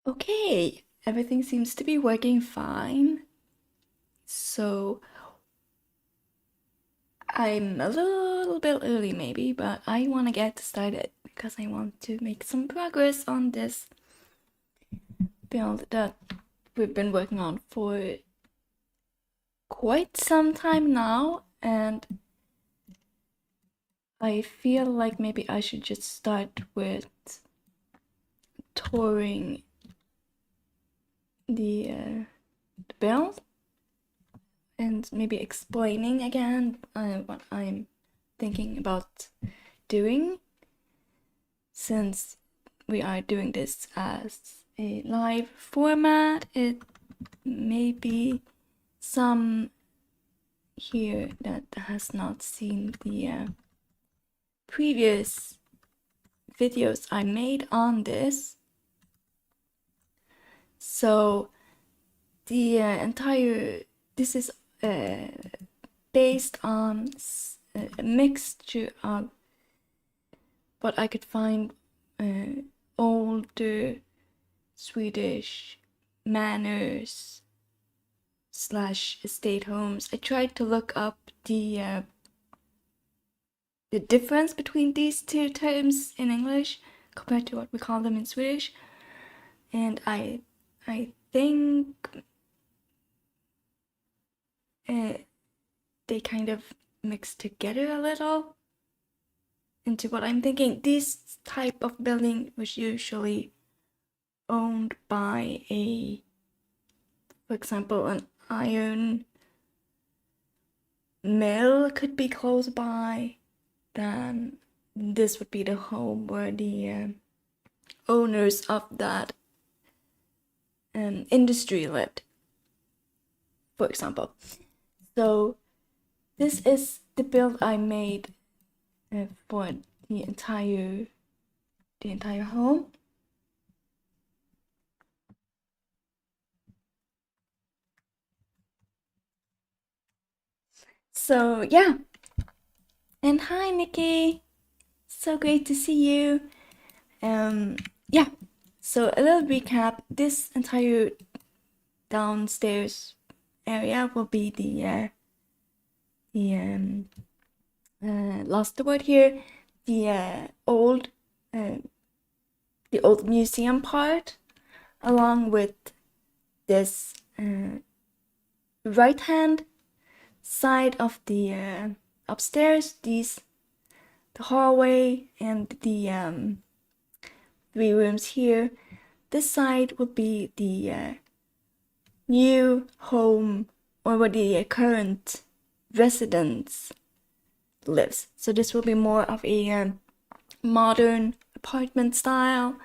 Okay, everything seems to be working fine. So I'm a little bit early maybe, but I want to get started because I want to make some progress on this build that we've been working on for quite some time now, and I feel like maybe I should just start with touring the build and maybe explaining again what I'm thinking about doing, since we are doing this as a live format. It may be some here that has not seen the previous videos I made on this. So the this is based on a mixture of what I could find older Swedish manors / estate homes. I tried to look up the difference between these two terms in English compared to what we call them in Swedish, and I think they kind of mix together a little into what I'm thinking. This type of building was usually owned by for example, an iron mill could be close by. Then this would be the home where the owners of that industry lived, for example. So this is the build I made for the entire home. So yeah, and hi Nikki, so great to see you. Yeah, so a little recap. This entire downstairs area will be lost the word here, the old museum part, along with this right hand side of the upstairs, the hallway and the 3 rooms here. This side would be the new home, or where the current residents lives. So this will be more of a modern apartment style,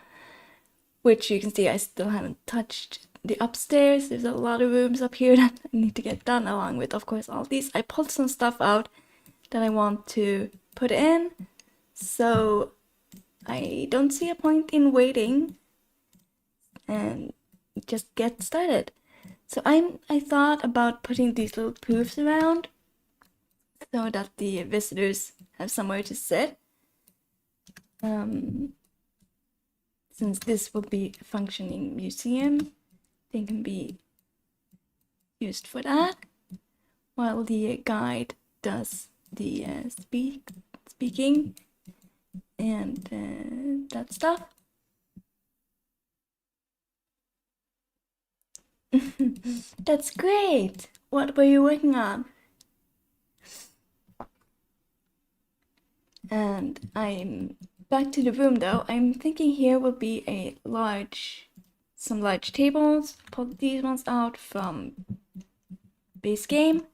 which you can see I still haven't touched the upstairs. There's a lot of rooms up here that I need to get done, along with, of course, all these. I pulled some stuff out that I want to put in, so I don't see a point in waiting and just get started. So I thought about putting these little poofs around so that the visitors have somewhere to sit. Since this will be a functioning museum, they can be used for that, while the guide does the speaking and that stuff. That's great. What were you working on? And I'm back to the room though. I'm thinking here will be some large tables. Pull these ones out from base game.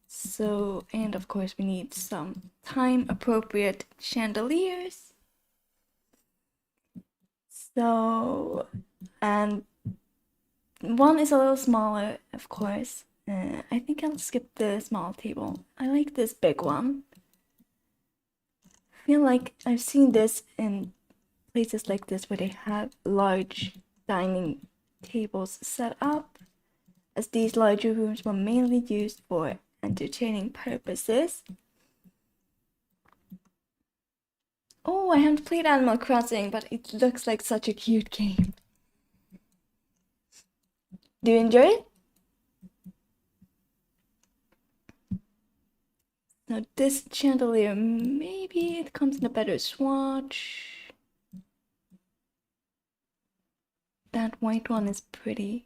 So, and of course we need some time appropriate chandeliers. So, and one is a little smaller, of course. I think I'll skip the small table. I like this big one. I feel like I've seen this in places like this where they have large dining tables set up, as these larger rooms were mainly used for entertaining purposes. Oh, I haven't played Animal Crossing, but it looks like such a cute game. Do you enjoy it? Now this chandelier, maybe it comes in a better swatch. That white one is pretty.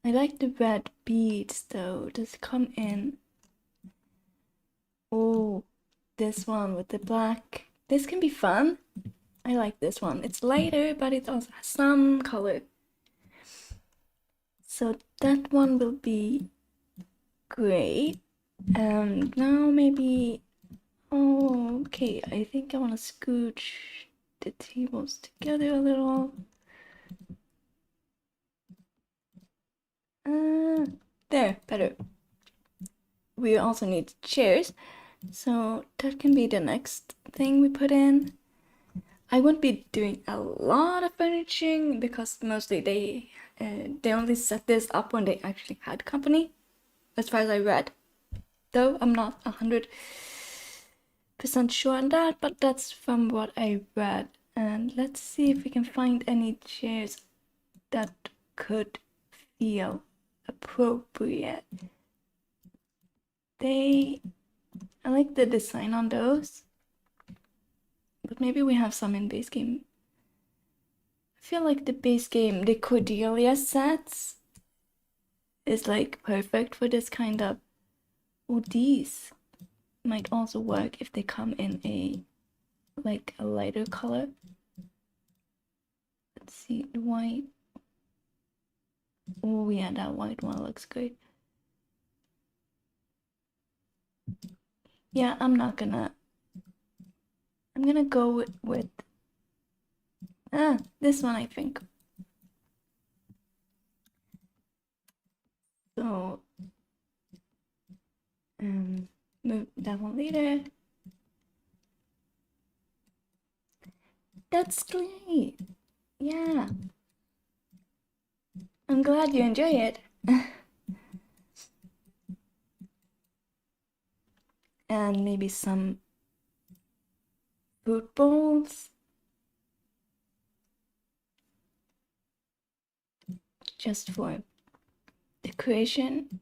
I like the red beads though. Does it come in? Oh, this one with the black. This can be fun. I like this one. It's lighter, but it also has some color. So that one will be great. And now maybe... Oh, okay. I think I want to scooch the tables together a little. There, better. We also need chairs, so that can be the next thing we put in. I won't be doing a lot of furnishing because mostly they only set this up when they actually had company, as far as I read. Though I'm not 100% sure on that, but that's from what I read. And let's see if we can find any chairs that could feel appropriate. I like the design on those, but maybe we have some in base game. I feel like the base game, the Cordelia sets, is like perfect for this kind of... Oh, these might also work if they come in a lighter color. Let's see, the white. Oh yeah, that white one looks good. Yeah, I'm gonna go with this one, I think. So move that one later. That's great. Yeah, I'm glad you enjoy it. And maybe some food bowls, just for decoration.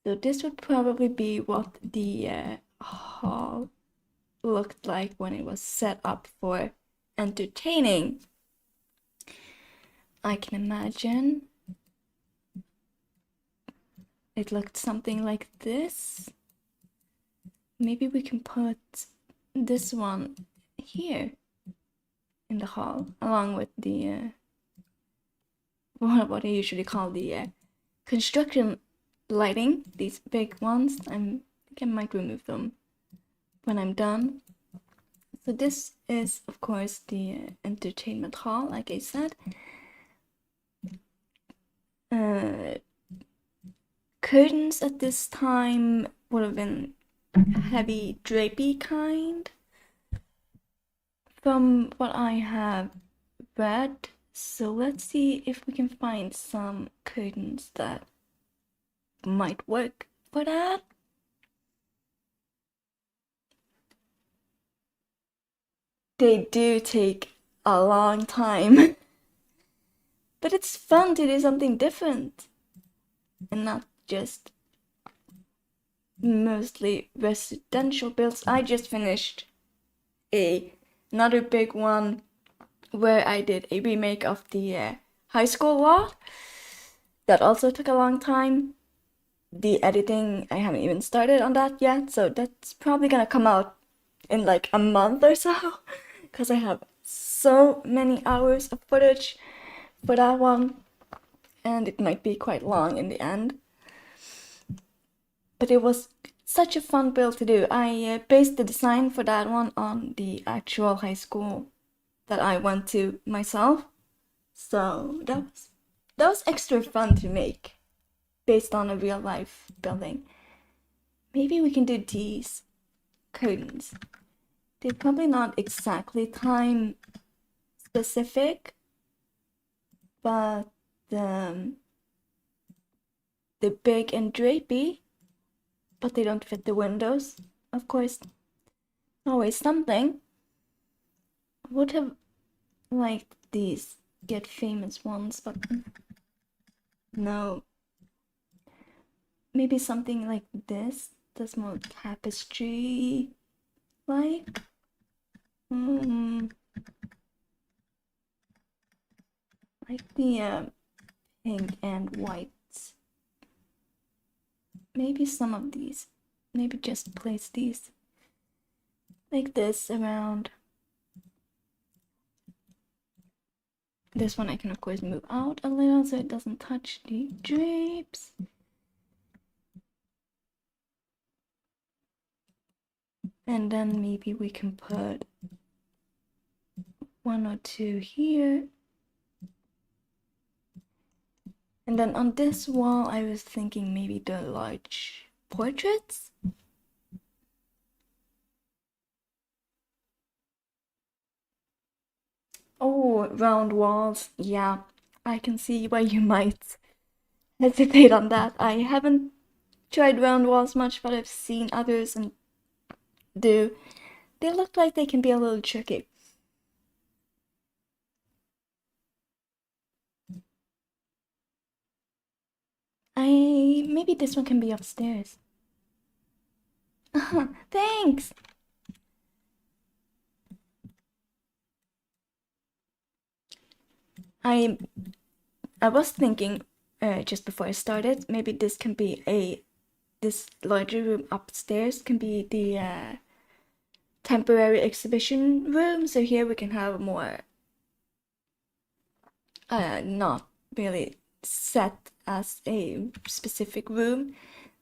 So this would probably be what the hall looked like when it was set up for entertaining. I can imagine it looked something like this. Maybe we can put this one here in the hall, along with the what I usually call the construction lighting, these big ones. I think I might remove them when I'm done. So this is, of course, the entertainment hall, like I said. Curtains at this time would have been heavy drapey kind, from what I have read. So let's see if we can find some curtains that might work for that. They do take a long time, but it's fun to do something different and not just mostly residential builds. I just finished another big one where I did a remake of the high school lot. That also took a long time. The editing, I haven't even started on that yet, so that's probably gonna come out in like a month or so, because I have so many hours of footage for that one, and it might be quite long in the end. But it was such a fun build to do. I based the design for that one on the actual high school that I went to myself, so that was extra fun to make, based on a real life building. Maybe we can do these curtains. They're probably not exactly time specific, but they're big and drapey, but they don't fit the windows. Of course, always something. I would have liked these get famous ones, but no. Maybe something like this. That's more tapestry like. Like the pink and white. Maybe some of these. Maybe just place these like this around. This one I can of course move out a little so it doesn't touch the drapes. And then maybe we can put one or two here. And then on this wall, I was thinking maybe the large portraits. Oh, round walls. Yeah, I can see why you might hesitate on that. I haven't tried round walls much, but I've seen others and do. They look like they can be a little tricky. Maybe this one can be upstairs. Thanks. I was thinking just before I started, maybe this can be this larger room upstairs can be the temporary exhibition room. So here we can have more not really set as a specific room.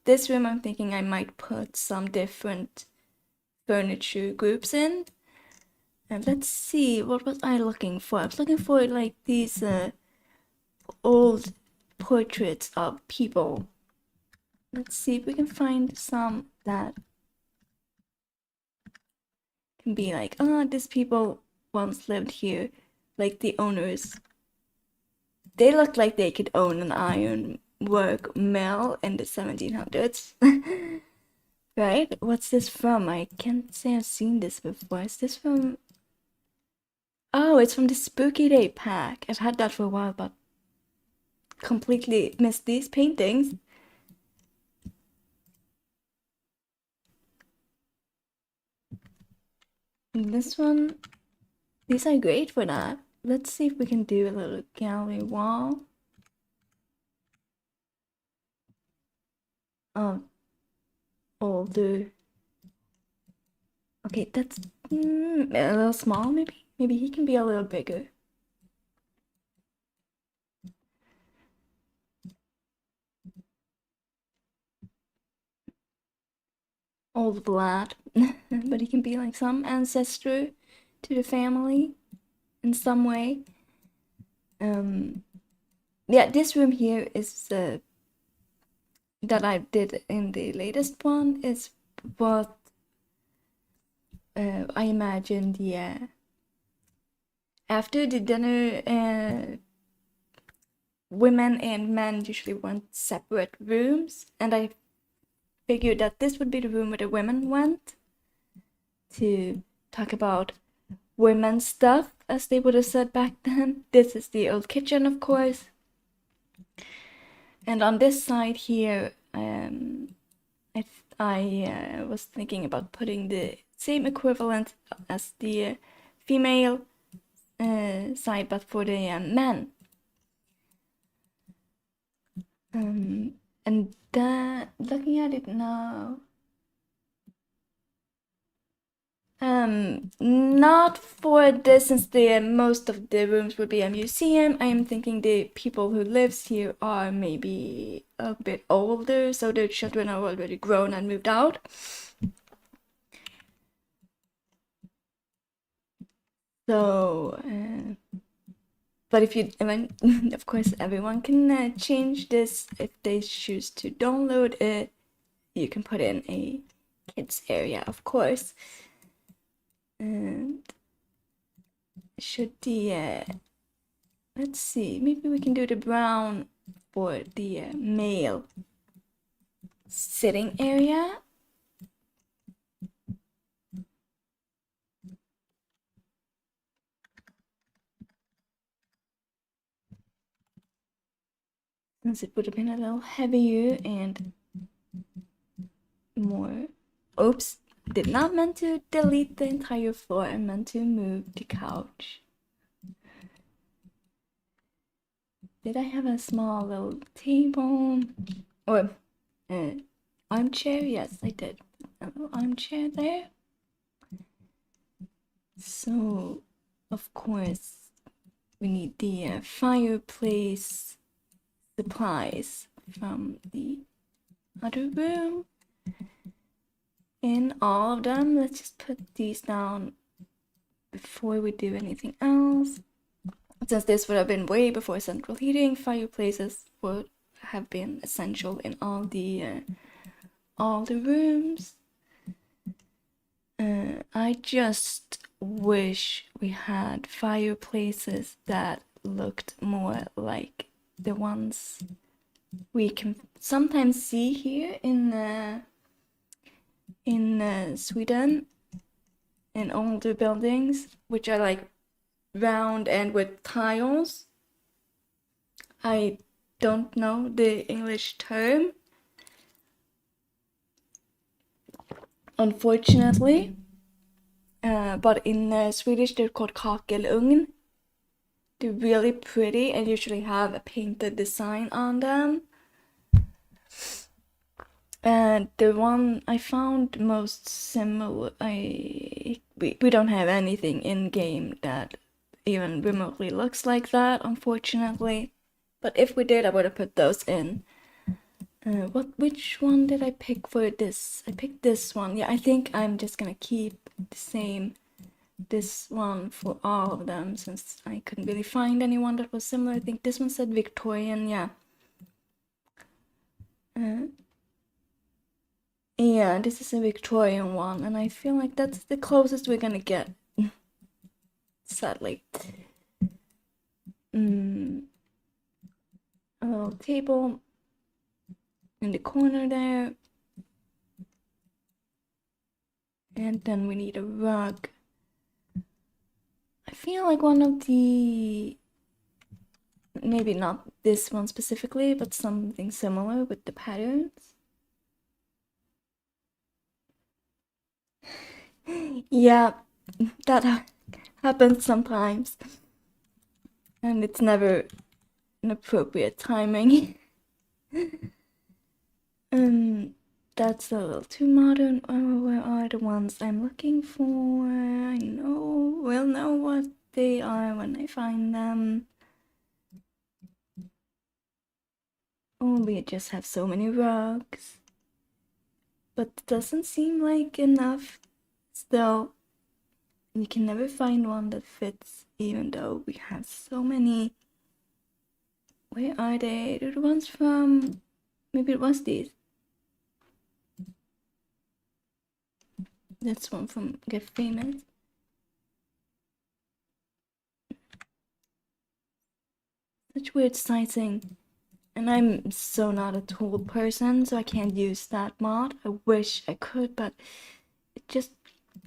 This room I'm thinking I might put some different furniture groups in. And let's see, what was I looking for? I was looking for like these old portraits of people. Let's see if we can find some that can be like, oh, these people once lived here, like the owners. They look like they could own an iron work mill in the 1700s. Right? What's this from? I can't say I've seen this before. Is this from... Oh, it's from the Spooky Day pack. I've had that for a while, but completely missed these paintings. And this one, these are great for that. Let's see if we can do a little gallery wall. Oh, older. Okay, that's a little small, maybe? Maybe he can be a little bigger. Old blood, but he can be like some ancestor to the family in some way. Yeah, this room here is that I did in the latest one is what I imagined. Yeah, after the dinner, women and men usually want separate rooms, and I figured that this would be the room where the women went to talk about women's stuff, as they would have said back then. This is the old kitchen, of course. And on this side here, I was thinking about putting the same equivalent as the female side, but for the men. And looking at it now, not for this, since the most of the rooms would be a museum. I am thinking the people who lives here are maybe a bit older, so their children are already grown and moved out. So, but if you, of course, everyone can change this if they choose to download it. You can put in a kids area, of course. And should the let's see, maybe we can do the brown for the male sitting area. Since it would have been a little heavier and more. Oops, did not meant to delete the entire floor. I meant to move the couch. Did I have a small little table or armchair? Yes, I did. A little armchair there. So, of course, we need the fireplace supplies from the other room. In all of them, let's just put these down before we do anything else. Since this would have been way before central heating, fireplaces would have been essential in all the rooms. I just wish we had fireplaces that looked more like the ones we can sometimes see here in Sweden, in older buildings, which are like round and with tiles. I don't know the English term, unfortunately, but in Swedish they're called kakelugn. They're really pretty and usually have a painted design on them. And the one I found most similar, we don't have anything in game that even remotely looks like that, unfortunately. But if we did, I would have put those in. Which one did I pick for this? I picked this one. Yeah, I think I'm just gonna keep the same, this one for all of them, since I couldn't really find anyone that was similar. I think this one said Victorian, yeah. Yeah, this is a Victorian one, and I feel like that's the closest we're gonna get. Sadly. A little table in the corner there. And then we need a rug. I feel like one of the, maybe not this one specifically, but something similar with the patterns. Yeah, that happens sometimes. And it's never an appropriate timing. That's a little too modern. Oh, where are the ones I'm looking for? I will know what they are when I find them. Oh, we just have so many rugs. But it doesn't seem like enough. Still, we can never find one that fits, even though we have so many. Where are they? They're the ones from, maybe it was these. That's one from Get Famous. Such weird sizing. And I'm so not a tool person, so I can't use that mod. I wish I could, but it just,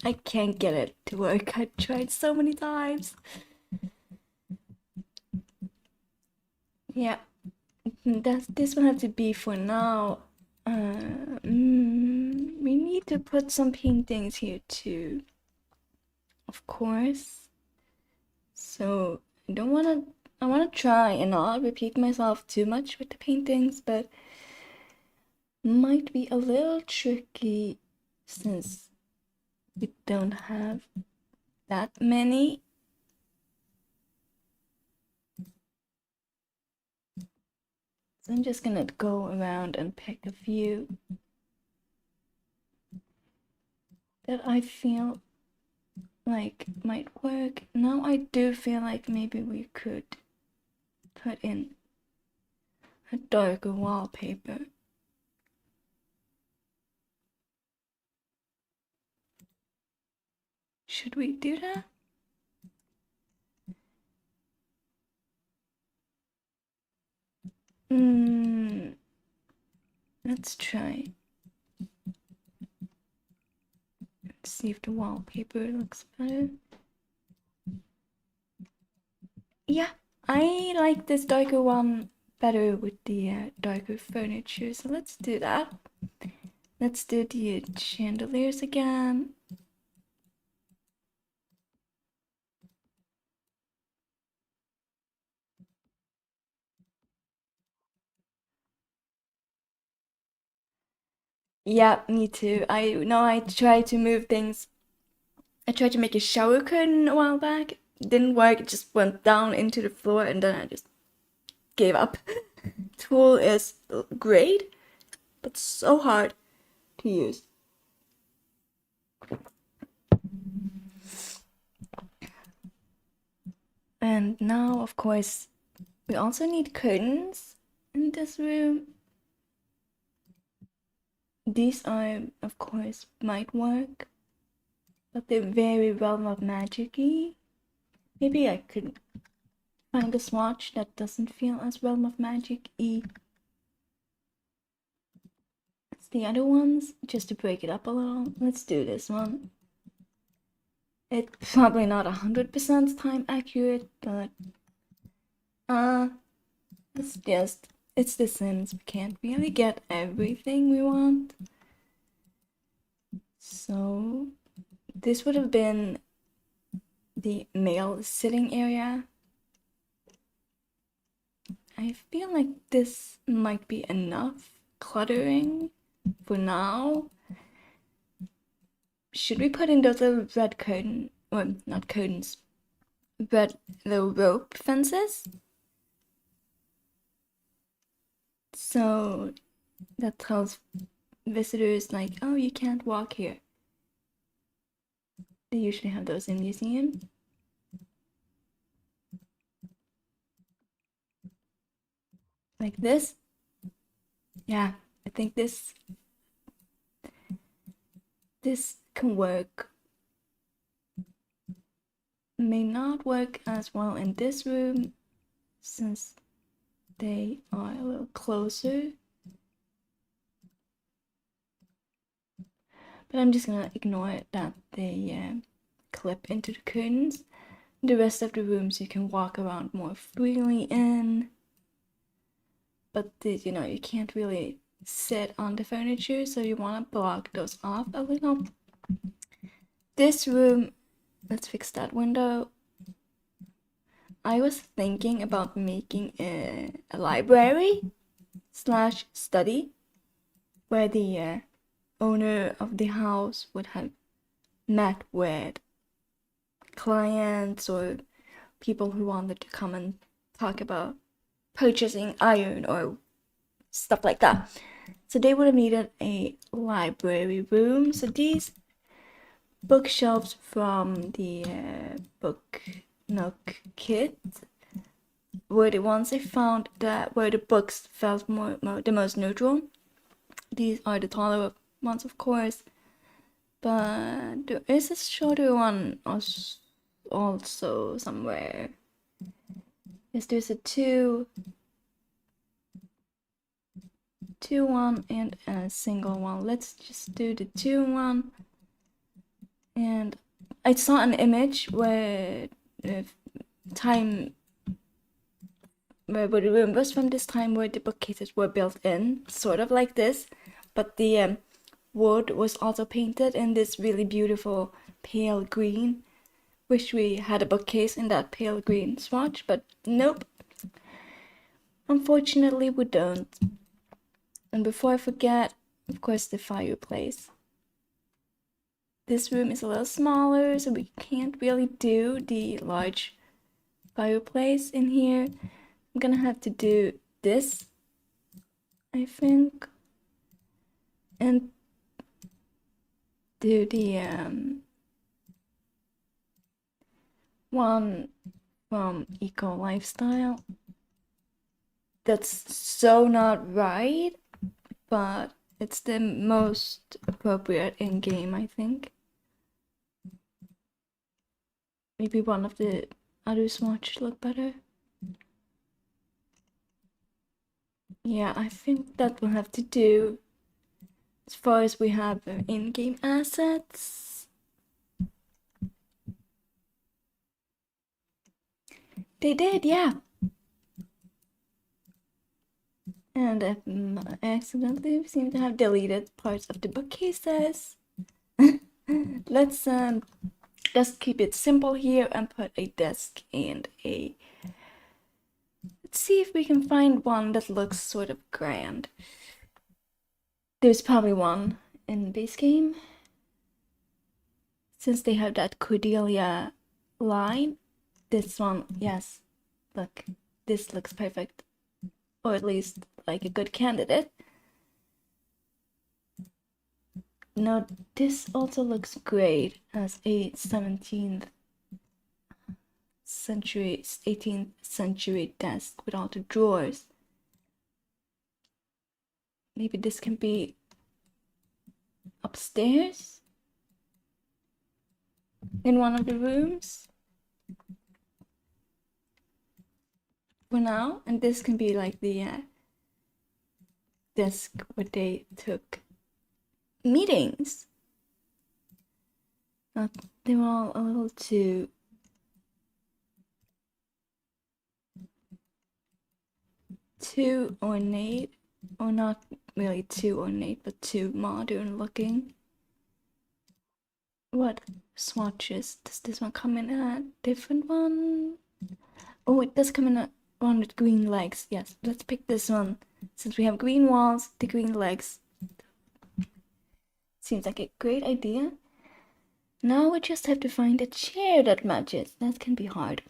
I can't get it to work. I tried so many times. Yeah, this one have to be for now. We need to put some paintings here too, of course. So I want to try and not repeat myself too much with the paintings, but might be a little tricky since we don't have that many. So I'm just gonna go around and pick a few that I feel like might work. Now I do feel like maybe we could put in a darker wallpaper. Should we do that? Let's try. Let's see if the wallpaper looks better. Yeah, I like this darker one better with the darker furniture, so let's do that. Let's do the chandeliers again. Yeah, me too. I know I tried to move things. I tried to make a shower curtain a while back. Didn't work, it just went down into the floor and then I just gave up. Tool is great, but so hard to use. And now, of course, we also need curtains in this room. These are, of course, might work, but they're very Realm of Magic-y. Maybe I could find a swatch that doesn't feel as Realm of Magic-y as the other ones, just to break it up a little. Let's do this one. It's probably not 100% time accurate, but it's The Sims. We can't really get everything we want. So this would have been the male sitting area. I feel like this might be enough cluttering for now. Should we put in those little red curtain, or not curtains, red little rope fences? So that tells visitors like, oh, you can't walk here. They usually have those in museums. Like this. Yeah, I think this can work. May not work as well in this room since they are a little closer. But I'm just gonna ignore it that they clip into the curtains. The rest of the rooms you can walk around more freely in. But you know, you can't really sit on the furniture, so you want to block those off a little. This room, let's fix that window. I was thinking about making a library slash study where the owner of the house would have met with clients or people who wanted to come and talk about purchasing iron or stuff like that. So they would have needed a library room. So these bookshelves from the book Nook kit were the ones I found that where the books felt the most neutral. These are the taller ones, of course, but there is a shorter one also somewhere. Yes, there's a 2-1 and a single one. Let's just do the 2-1. And I saw an image where the room was from this time where the bookcases were built in, sort of like this, but the wood was also painted in this really beautiful pale green. Wish we had a bookcase in that pale green swatch, but nope. Unfortunately, we don't. And before I forget, of course, the fireplace. This room is a little smaller, so we can't really do the large fireplace in here. I'm gonna have to do this, I think, and do the one from Eco Lifestyle. That's so not right, but it's the most appropriate in game, I think. Maybe one of the other swatches look better. Yeah, I think that will have to do as far as we have in-game assets. They did, yeah. And I accidentally seem to have deleted parts of the bookcases. Let's just keep it simple here and put a desk and a... Let's see if we can find one that looks sort of grand. There's probably one in base game. Since they have that Cordelia line. This one, yes. Look, this looks perfect. Or at least like a good candidate. Now, this also looks great as a 17th century, 18th century desk with all the drawers. Maybe this can be upstairs in one of the rooms for now, and this can be like the desk where they took meetings. They were all a little too ornate, or not really too ornate, but too modern looking. What swatches does this one come in a different one? Oh, it does come in a one with green legs. Yes, let's pick this one. Since we have green walls, the green legs seems like a great idea. Now we just have to find a chair that matches. That can be hard.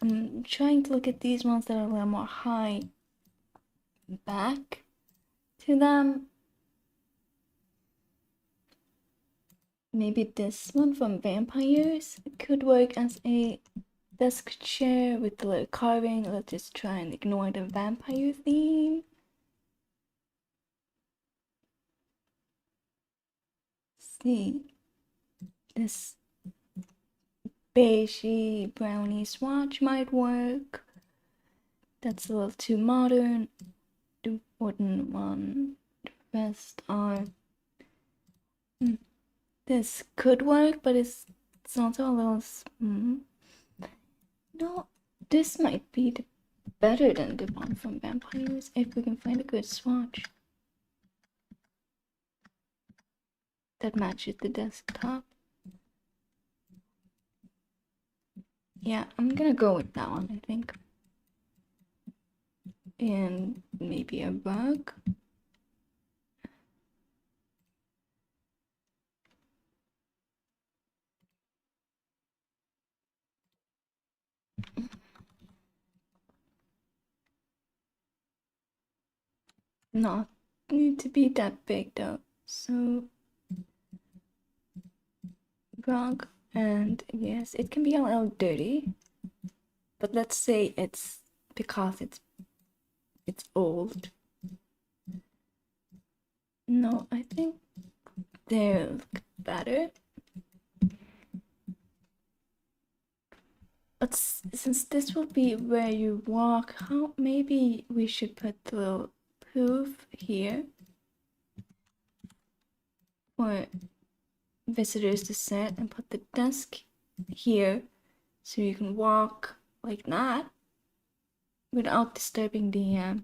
I'm trying to look at these ones that are a little more high back to them. Maybe this one from Vampires could work as a desk chair with the little carving. Let's just try and ignore the vampire theme. See, this beigey brownie swatch might work. That's a little too modern. The wooden one, the rest are... This could work, but it's also a little... No, this might be better than the one from Vampires if we can find a good swatch that matches the desktop. Yeah, I'm gonna go with that one, I think. And maybe a rug. Not need to be that big though. So rug, and yes, it can be a little dirty. But let's say it's because it's old. No, I think they look better. But since this will be where you walk, how maybe we should put the little poof here for visitors to sit, and put the desk here so you can walk like that without disturbing the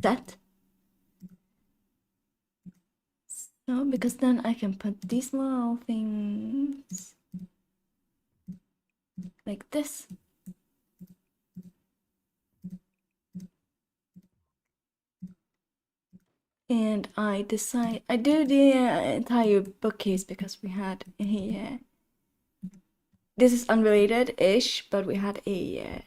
set. So, because then I can put these little things like this. And I do the entire bookcase because we had a... this is unrelated-ish, but we had a...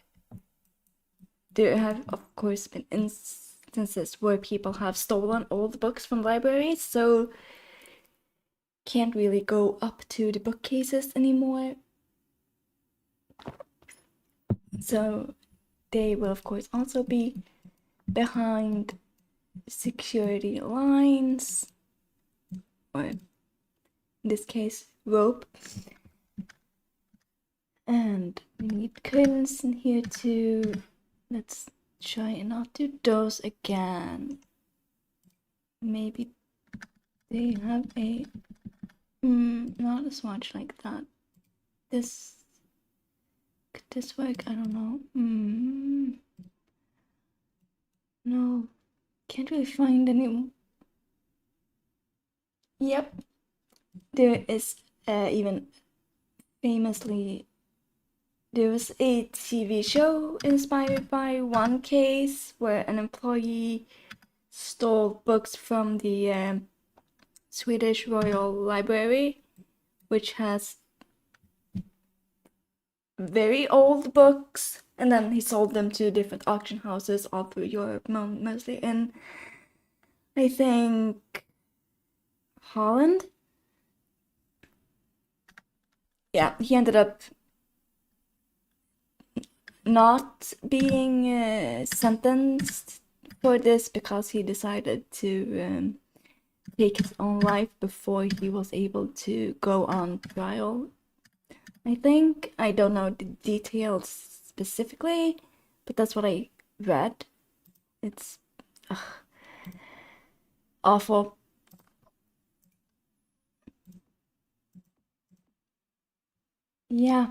there have, of course, been instances where people have stolen old books from libraries, so can't really go up to the bookcases anymore. So they will, of course, also be behind security lines, or in this case, rope. And we need curtains in here too. Let's try and not do those again. Maybe they have a not a swatch like that. this, could this work? I don't know. No, can't really find any. Yep, there is even famously, there was a TV show inspired by one case where an employee stole books from the Swedish Royal Library, which has very old books, and then he sold them to different auction houses all through Europe, mostly in, I think, Holland. Yeah, he ended up not being sentenced for this because he decided to take his own life before he was able to go on trial. I think, I don't know the details specifically, but that's what I read. It's awful. Yeah.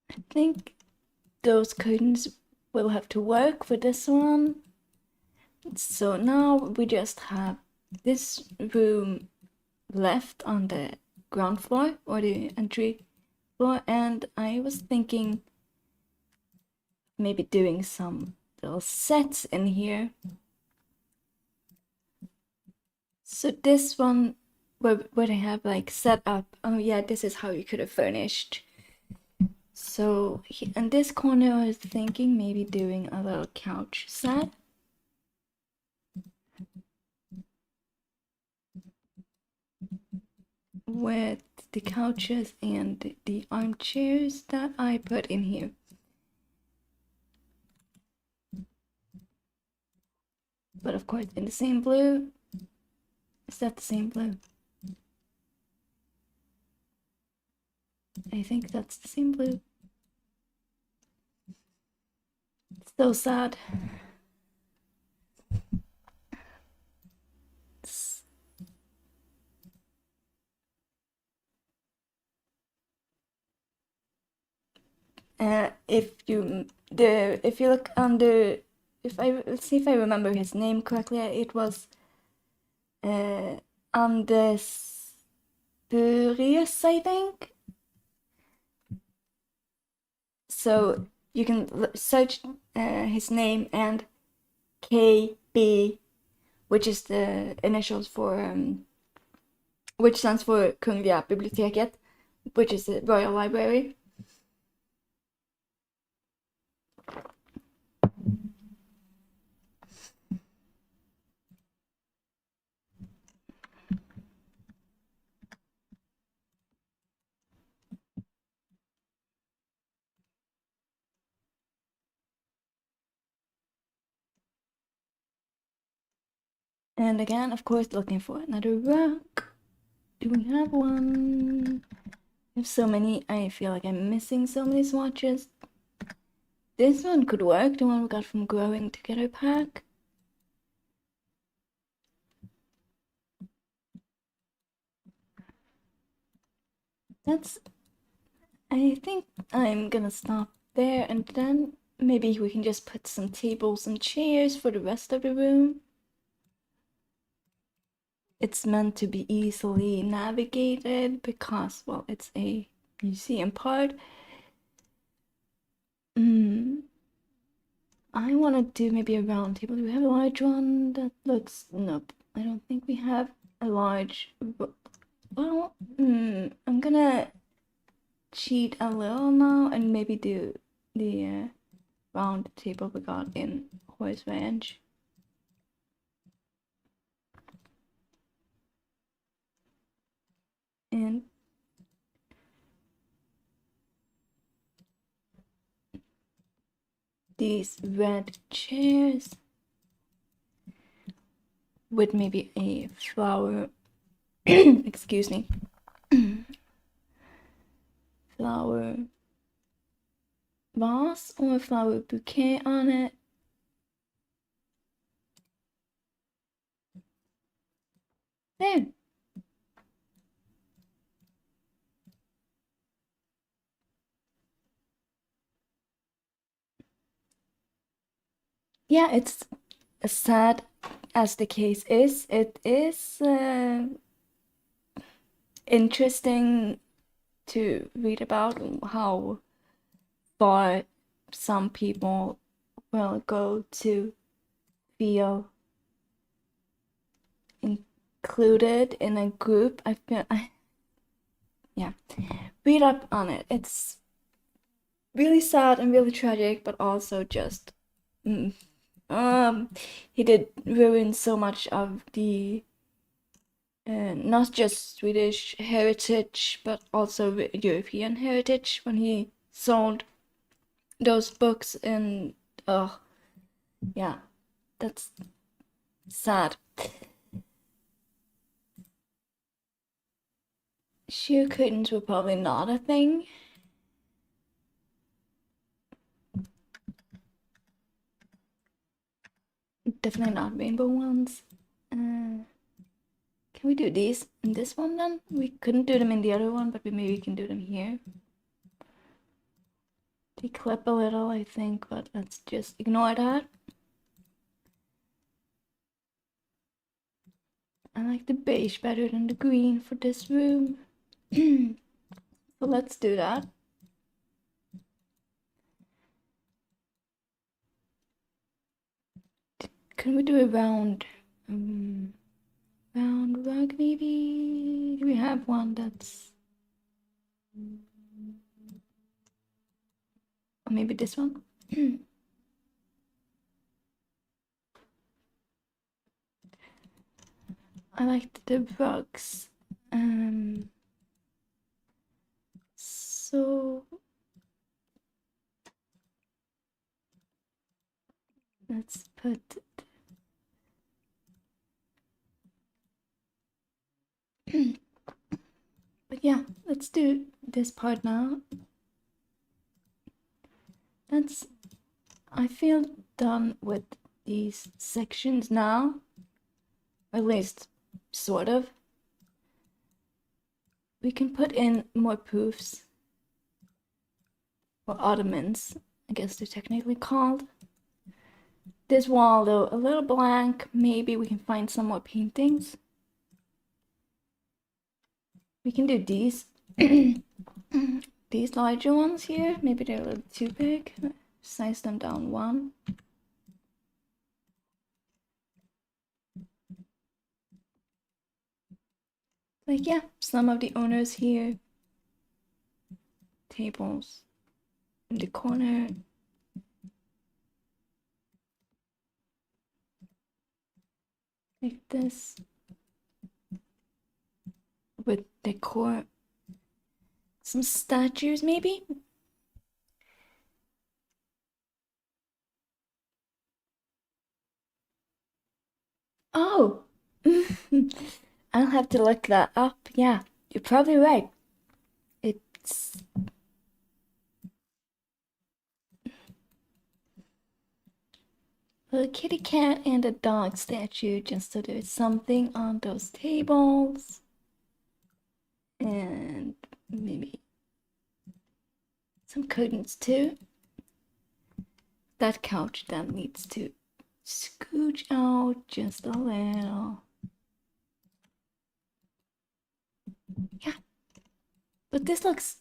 I think those curtains will have to work for this one. So now we just have this room left on the ground floor, or the entry floor, and I was thinking maybe doing some little sets in here. So this one, where they have like set up, oh yeah, this is how you could have furnished. So in this corner I was thinking maybe doing a little couch set. With the couches and the armchairs that I put in here. But of course in the same blue. Is that the same blue? I think that's the same blue. It's so sad. If you look under, let's see if I remember his name correctly. It was Anders Burius, I think. So you can search his name and KB, which is the initials for which stands for Kungliga biblioteket, which is the Royal Library. And again, of course, looking for another rug. Do we have one? We have so many. I feel like I'm missing so many swatches. This one could work, the one we got from Growing Together pack. I think I'm gonna stop there, and then maybe we can just put some tables and chairs for the rest of the room. It's meant to be easily navigated because, well, it's a museum part. I want to do maybe a round table. Do we have a large one? That looks... Nope. I don't think we have a large... Well, I'm gonna cheat a little now and maybe do the round table we got in Horse Ranch. And these red chairs with maybe a flower excuse me, flower vase or a flower bouquet on it. There. Yeah, it's as sad as the case is. It is interesting to read about how far some people will go to feel included in a group. Yeah, read up on it. It's really sad and really tragic, but also just he did ruin so much of the not just Swedish heritage, but also European heritage when he sold those books. And yeah, that's sad. Sheer curtains were probably not a thing. Definitely not rainbow ones. Can we do these in this one then? We couldn't do them in the other one, but maybe we can do them here. They clip a little, I think, but let's just ignore that. I like the beige better than the green for this room. So let's do that. Can we do a round rug maybe? Do we have one that's... Or maybe this one? I like the rugs. So let's put but yeah, let's do this part now. I feel done with these sections now, at least sort of. We can put in more poofs, or ottomans, I guess they're technically called. This wall though, a little blank. Maybe we can find some more paintings. We can do these. These larger ones here, maybe they're a little too big. Size them down one. Like, yeah, some of the owners here. Tables in the corner. Like this. With decor. Some statues, maybe? Oh! I'll have to look that up. Yeah, you're probably right. It's... a kitty cat and a dog statue, just so there's something on those tables. And maybe some curtains too. That couch then needs to scooch out just a little. Yeah. But this looks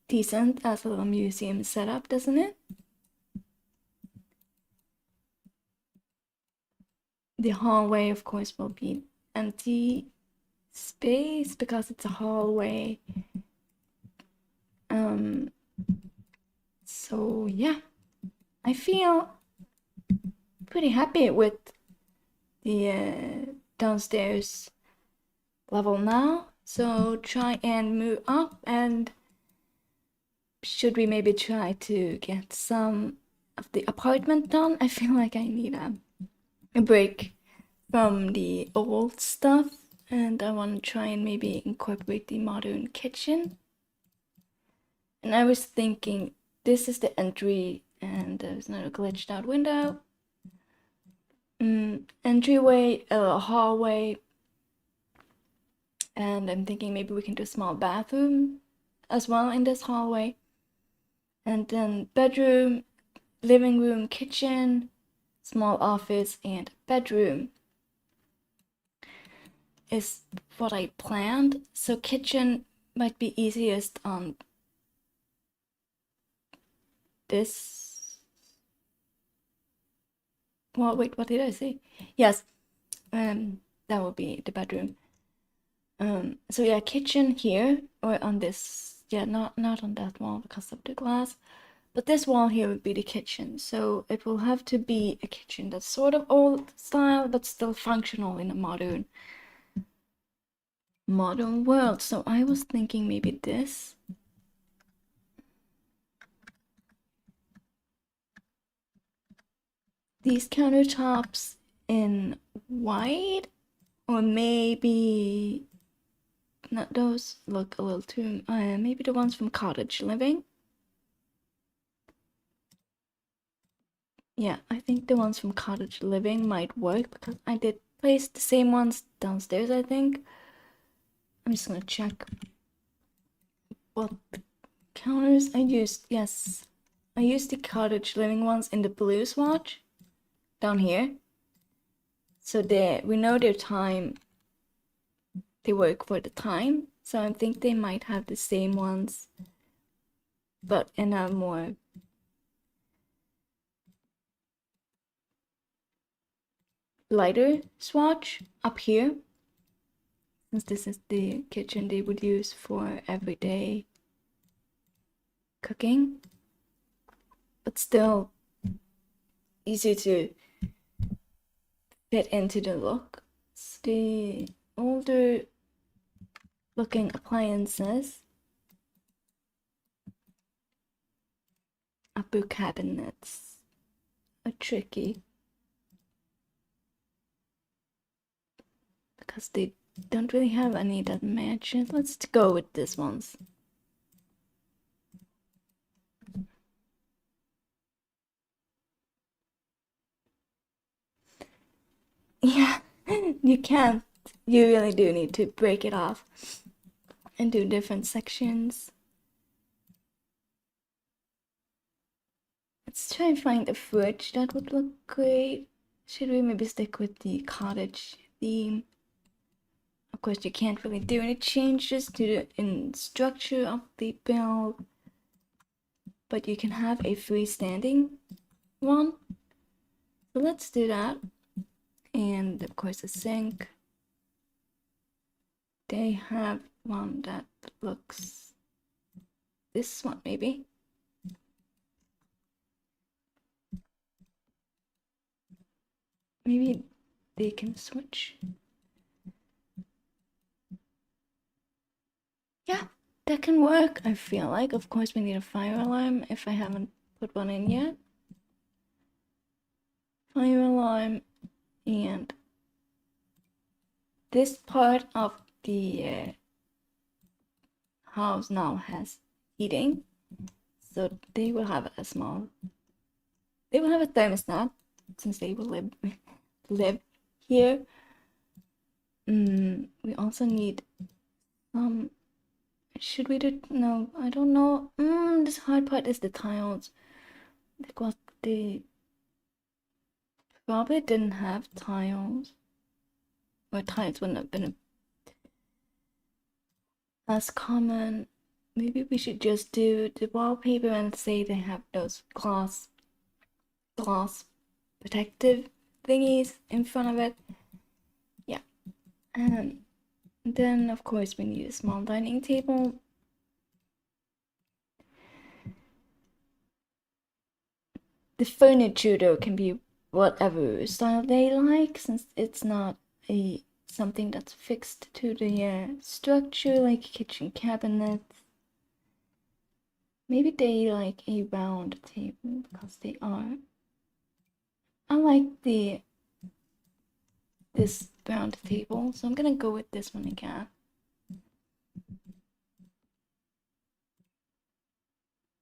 decent as a little museum setup, doesn't it? The hallway, of course, will be empty space because it's a hallway. So yeah, I feel pretty happy with the downstairs level now. So try and move up, and should we maybe try to get some of the apartment done? I feel like I need a break from the old stuff, and I want to try and maybe incorporate the modern kitchen. And I was thinking, this is the entry, and there's another glitched out window. Entryway, a hallway. And I'm thinking maybe we can do a small bathroom as well in this hallway. And then bedroom, living room, kitchen, small office, and bedroom is what I planned. So kitchen might be easiest on this. Well, wait, what did I say? Yes, that will be the bedroom. So yeah, kitchen here or on this. Yeah, not on that wall because of the glass. But this wall here would be the kitchen, so it will have to be a kitchen that's sort of old style but still functional in a modern world. So I was thinking maybe this. These countertops in white, or maybe not those look a little too, maybe the ones from Cottage Living. Yeah, I think the ones from Cottage Living might work because I did place the same ones downstairs, I think. I'm just gonna check what counters I used. Yes, I used the Cottage Living ones in the blue swatch down here. So we know their time, they work for the time. So I think they might have the same ones, but in a more lighter swatch up here, since this is the kitchen they would use for everyday cooking, but still easy to fit into the look. It's the older looking appliances, upper cabinets are tricky because they don't really have any that match it. Let's go with this ones. Yeah, you can't. You really do need to break it off and do different sections. Let's try and find a fridge that would look great. Should we maybe stick with the cottage theme? Of course, you can't really do any changes to the structure of the build, but you can have a freestanding one. So let's do that. And of course, a sink. They have one that looks this one, maybe. Maybe they can switch. Yeah, that can work, I feel like. Of course, we need a fire alarm if I haven't put one in yet. Fire alarm, and this part of the house now has heating, so they will have a thermostat since they will live here. We also need should we do, no, I don't know. This hard part is the tiles, because they probably didn't have tiles, or tiles wouldn't have been as common. Maybe we should just do the wallpaper and say they have those gloss protective thingies in front of it. Yeah. And then of course we need a small dining table. The furniture though can be whatever style they like, since it's not a something that's fixed to the structure, like kitchen cabinets. Maybe they like a round table because they are. I like this round table, so I'm gonna go with this one again.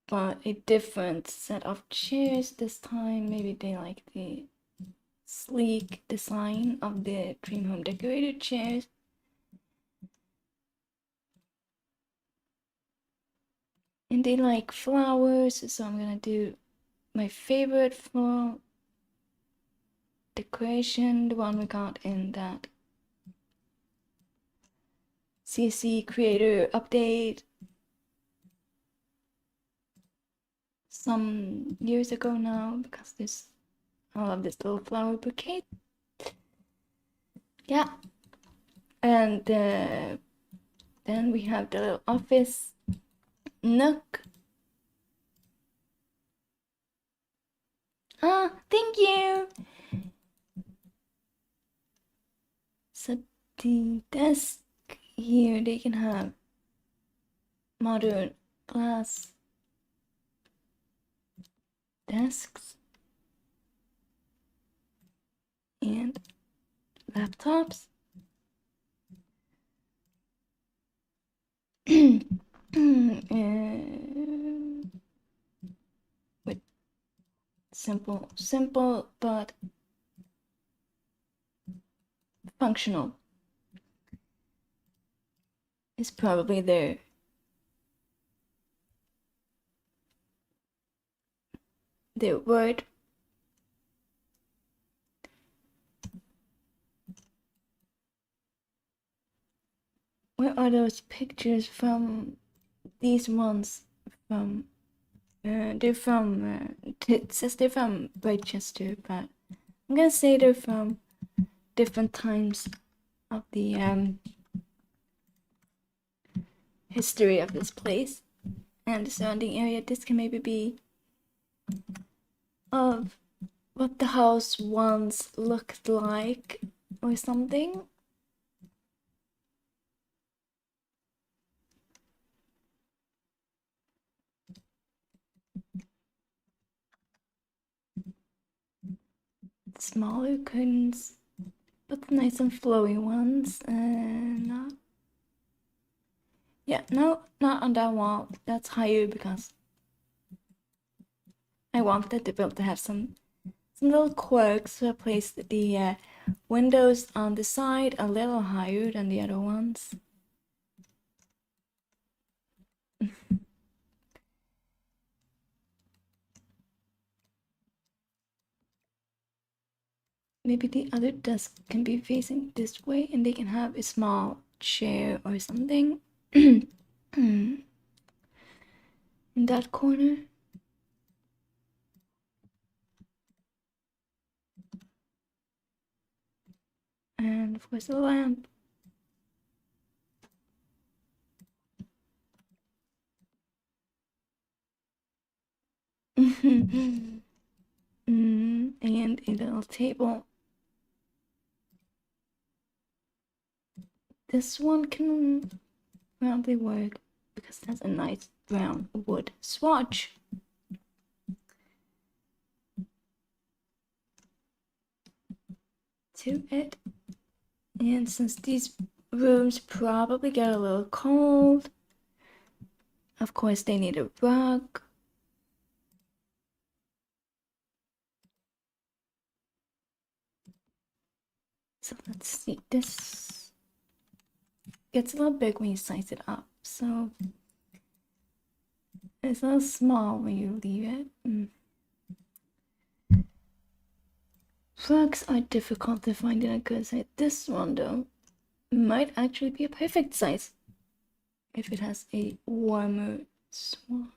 But a different set of chairs this time. Maybe they like the sleek design of the dream home decorated chairs. And they like flowers, so I'm gonna do my favorite floral decoration, the one we got in that CC creator update some years ago now, because this, I love this little flower bouquet. Yeah. And then we have the little office nook. Ah, thank you. So the desk here, they can have modern glass desks and laptops. With simple but functional is probably their word. Where are those pictures from? These ones from they're from it says they're from Rochester, but I'm gonna say they're from different times of the history of this place and the surrounding area. This can maybe be of what the house once looked like or something. Smaller curtains, but nice and flowy ones. Not, yeah, no, not on that wall. That's higher because I wanted to be able to have some little quirks. So I placed the windows on the side a little higher than the other ones. Maybe the other desk can be facing this way and they can have a small chair or something in that corner. And of course, a lamp. And a little table. This one can probably work because it has a nice brown wood swatch. To it. And since these rooms probably get a little cold, of course they need a rug. So let's see, this gets a little big when you size it up, so it's a little small when you leave it. Rugs are difficult to find in a good size. This one though might actually be a perfect size if it has a warmer swatch.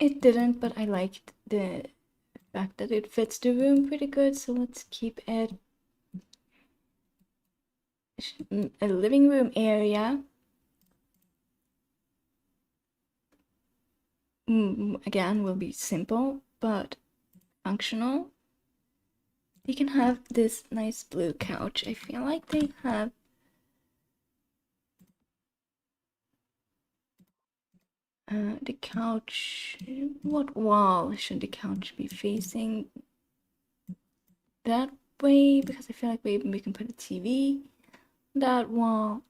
It didn't, but I liked the fact that it fits the room pretty good, so let's keep it a living room area. Again, will be simple but functional. You can have this nice blue couch. I feel like they have the couch. What wall should the couch be facing? That way, because I feel like maybe we can put a TV on that wall.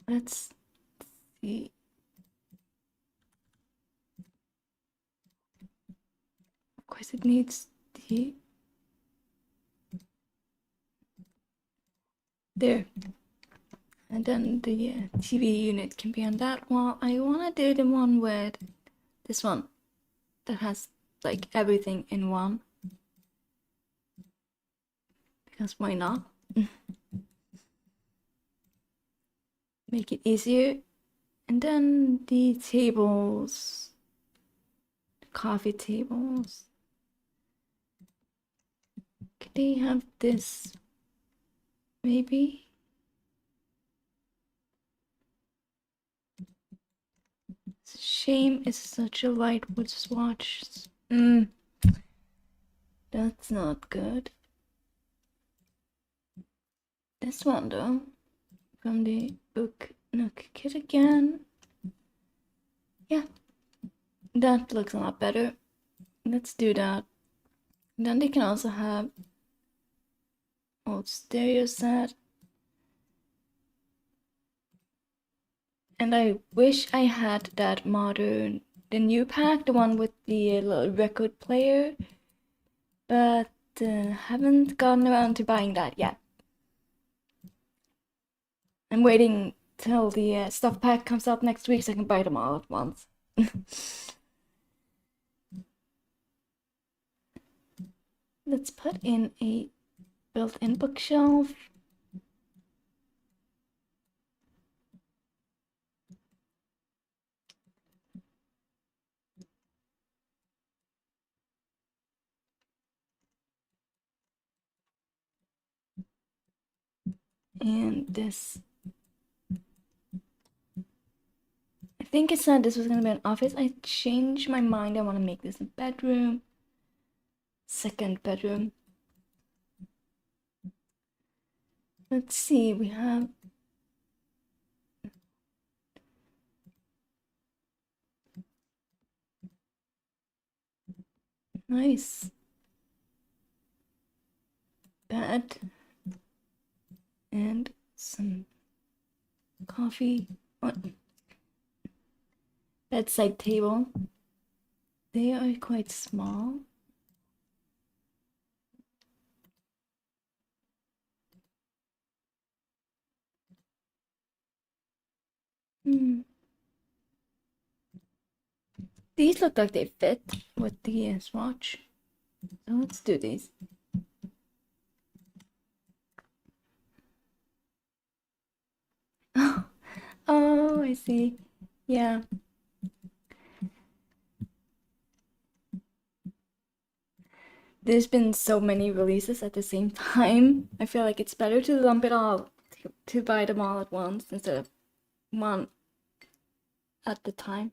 Let's see. Of course, it needs the there. And then the TV unit can be on that wall. I wanna do the one with this one that has like everything in one. Because why not? Make it easier. And then the tables, the coffee tables. Could they have this? Maybe? It's a shame it's such a light wood swatch. That's not good. This one though, from the book Nook kit again. Yeah, that looks a lot better. Let's do that. And then they can also have old stereo set. And I wish I had that modern, the new pack, the one with the little record player, but haven't gotten around to buying that yet. I'm waiting till the stuff pack comes out next week so I can buy them all at once. Let's put in a built-in bookshelf. And this, I think it said this was gonna be an office. I changed my mind. I want to make this a bedroom. Second bedroom. Let's see, we have nice bed and some coffee. What? Bedside table. They are quite small. These look like they fit with the swatch. So let's do these. Oh, I see. Yeah. There's been so many releases at the same time. I feel like it's better to lump it all, to buy them all at once instead of one at the time.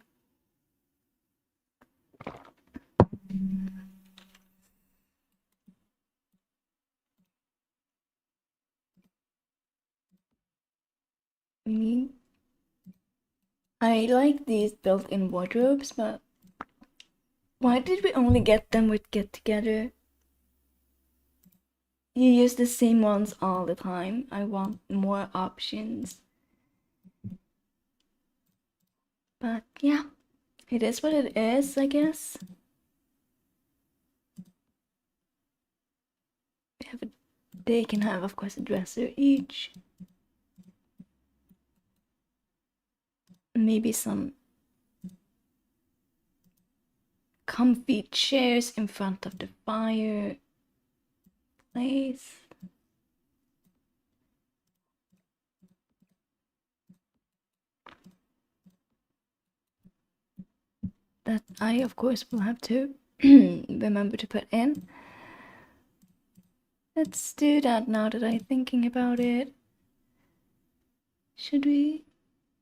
I like these built-in wardrobes, but why did we only get them with Get Together? You use the same ones all the time. I want more options. But yeah, it is what it is, I guess. They can have, of course, a dresser each. Maybe some comfy chairs in front of the fireplace. That I, of course, will have to remember to put in. Let's do that now that I'm thinking about it. Should we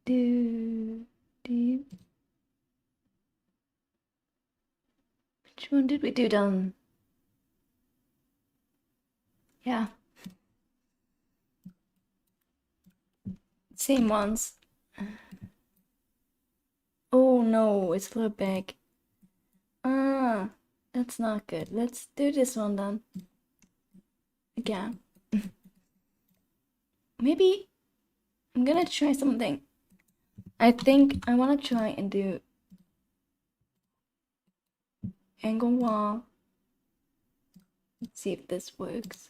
do the... Which one did we do down? Yeah. Same ones. Oh no, it's a little big. Ah, that's not good. Let's do this one then. Again. Maybe I'm gonna try something. I think I wanna try and do angle wall. Let's see if this works.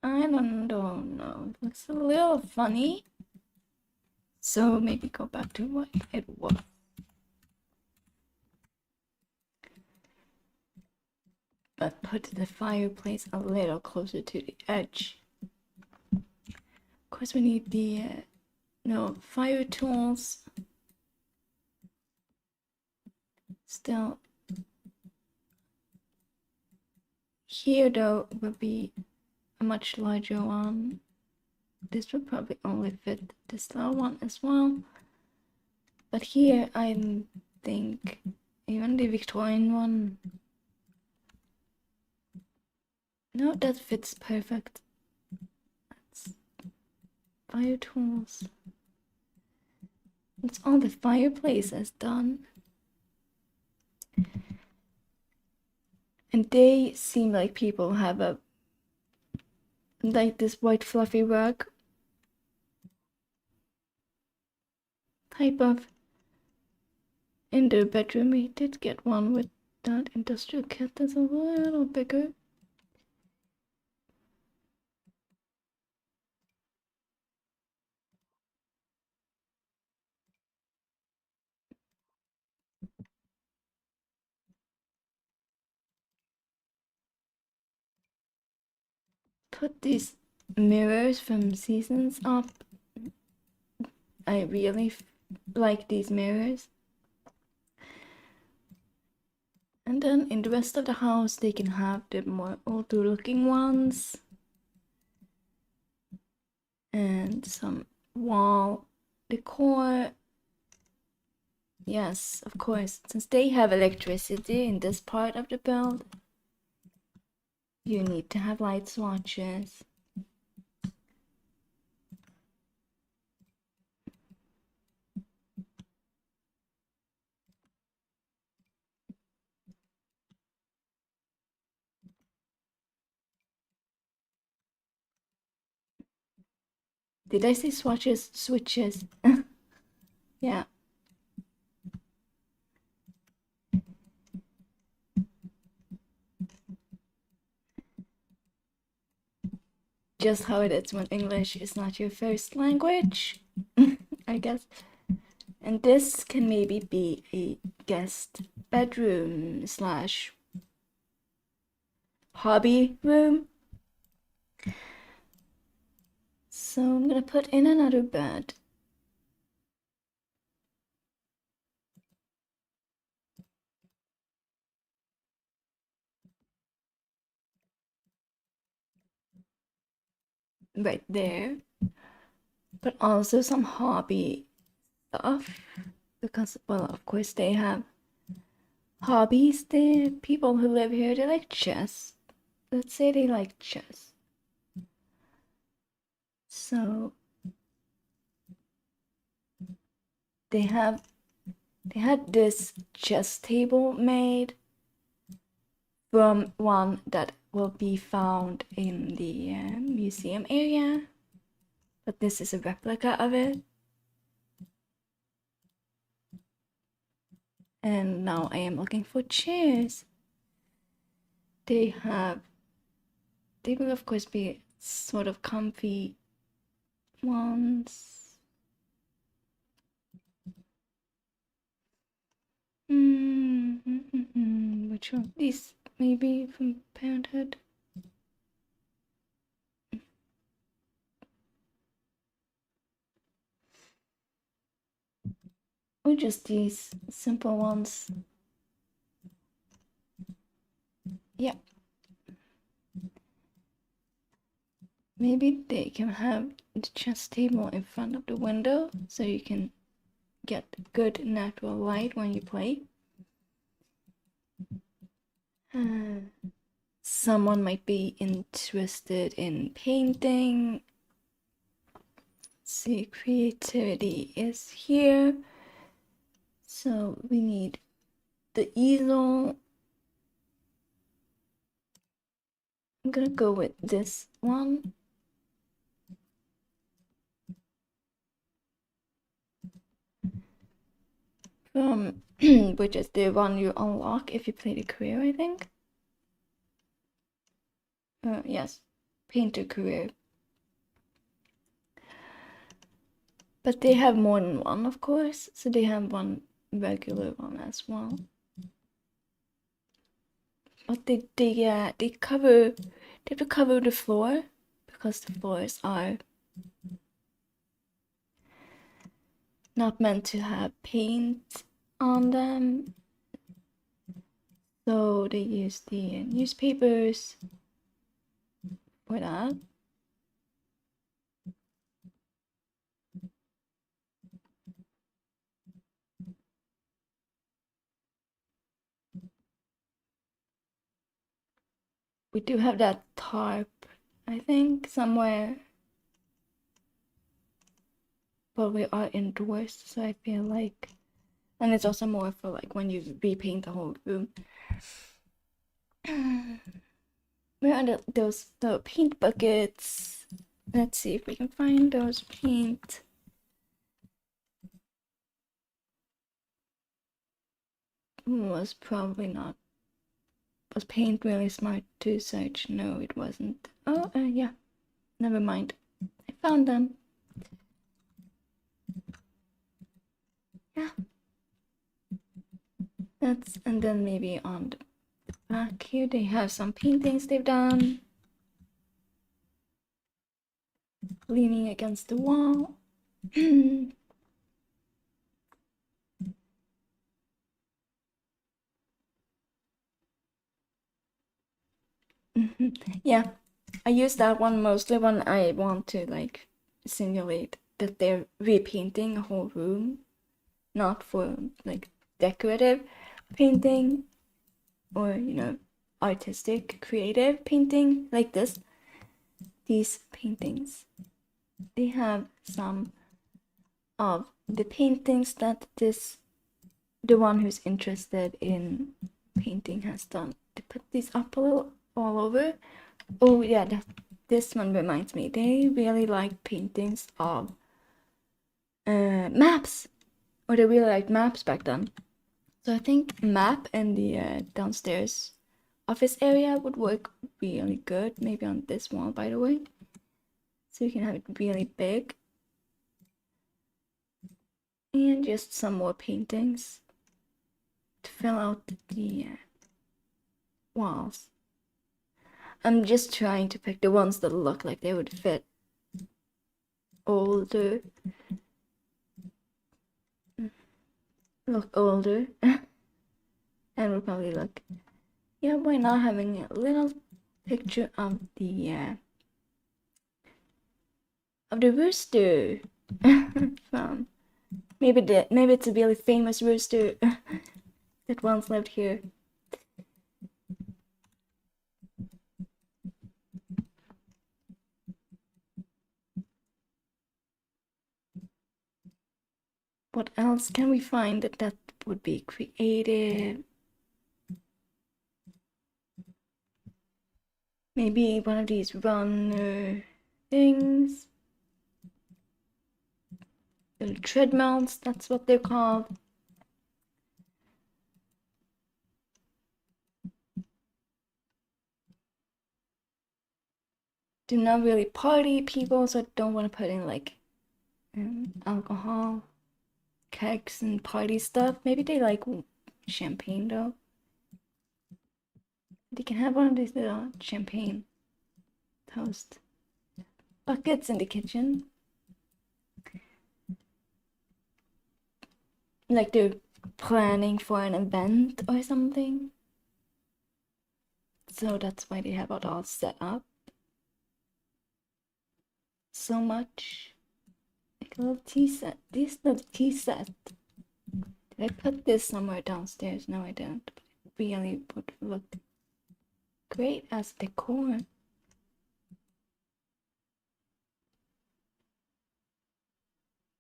I don't know. It looks a little funny. So maybe go back to what it was. But put the fireplace a little closer to the edge. Of course, we need the fire tools. Still, here though will be a much larger one. This would probably only fit this little one as well. But here I think even the Victorian one. No, that fits perfect. That's fire tools. That's all the fireplace is done. And they seem like people have a like this white fluffy rug type of in their bedroom. We did get one with that industrial kit that's a little bigger. Put these mirrors from Seasons up. I really like these mirrors. And then in the rest of the house, they can have the more older looking ones. And some wall decor. Yes, of course, since they have electricity in this part of the build, you need to have light swatches. Did I say swatches? Switches. Yeah. Just how it is when English is not your first language, I guess. And this can maybe be a guest bedroom slash hobby room. So I'm gonna put in another bed. Right there. But also some hobby stuff. Because, well, of course they have hobbies. The people who live here, they like chess. Let's say they like chess. So they had this chess table made from one that will be found in the museum area, but this is a replica of it. And now I am looking for chairs. They will of course be sort of comfy ones. Which one? These maybe from Parenthood. Or just these simple ones. Yeah. Maybe they can have the chess table in front of the window so you can get good natural light when you play. Someone might be interested in painting. See, creativity is here. So we need the easel. I'm gonna go with this one. Which is the one you unlock if you play the career, I think. yes, painter career. But they have more than one, of course, so they have one regular one as well. But they have to cover the floor because the floors are not meant to have paint on them. So they use the newspapers for that. We do have that tarp, I think, somewhere. But we are indoors, so I feel like, and it's also more for like when you repaint the whole room. Where are the paint buckets? Let's see if we can find those paint. Was probably not. Was paint really smart to search? No, it wasn't. Oh, yeah. Never mind. I found them. Yeah. And then maybe on the back here they have some paintings they've done. Leaning against the wall. Yeah, I use that one mostly when I want to like simulate that they're repainting a whole room, not for like decorative painting or artistic creative painting like this. These paintings, they have some of the paintings that the one who's interested in painting has done. To put these up a little all over. Oh yeah, this one reminds me. They really like paintings of maps, or they really liked maps back then. So I think map in the downstairs office area would work really good. Maybe on this wall, by the way, so you can have it really big. And just some more paintings to fill out the walls. I'm just trying to pick the ones that look like they would fit older. Look older. And would probably look, yeah, why not having a little picture of the rooster from maybe it's a really famous rooster that once lived here. What else can we find that would be creative? Maybe one of these runner things. Little treadmills, that's what they're called. Do not really party people, so I don't want to put in like alcohol, kegs, and party stuff. Maybe they like champagne though. They can have one of these little champagne toast buckets in the kitchen. Like they're planning for an event or something. So that's why they have it all set up. So much. Like a little tea set. This little tea set. Did I put this somewhere downstairs? No, I didn't. But it really would look great as decor.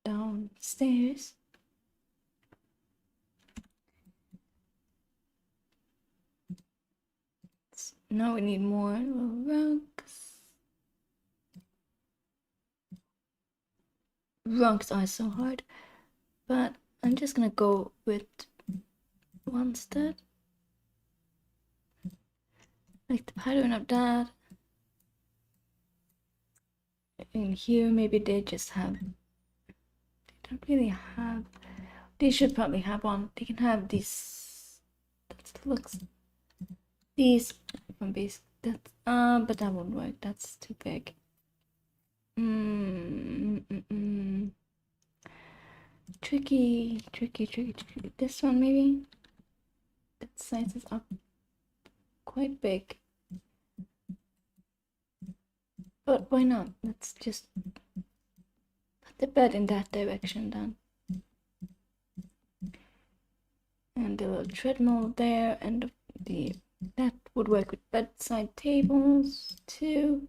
Downstairs. Now we need more little rugs. Rugs are so hard, but I'm just gonna go with one instead. Like the pattern of that. in here maybe they just have, they don't really have, they should probably have one. They can have these, that looks, these from base, that but that won't work, that's too big. Tricky. This one maybe, that size is up quite big, but why not? Let's just put the bed in that direction then. And the little treadmill there, and the that would work with bedside tables too.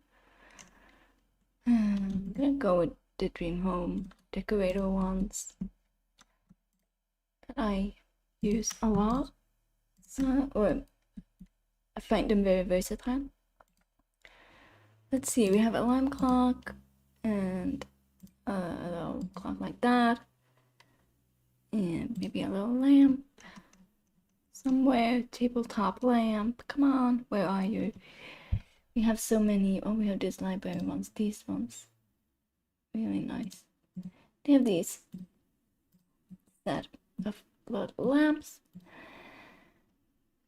I'm gonna go with the dream home decorator ones that I use a lot, or I find them very versatile. Let's see, we have a alarm clock and a little clock like that, and maybe a little lamp somewhere, tabletop lamp. Come on, where are you? We have so many. Oh, we have these library ones, these ones, really nice. They have these set of little lamps,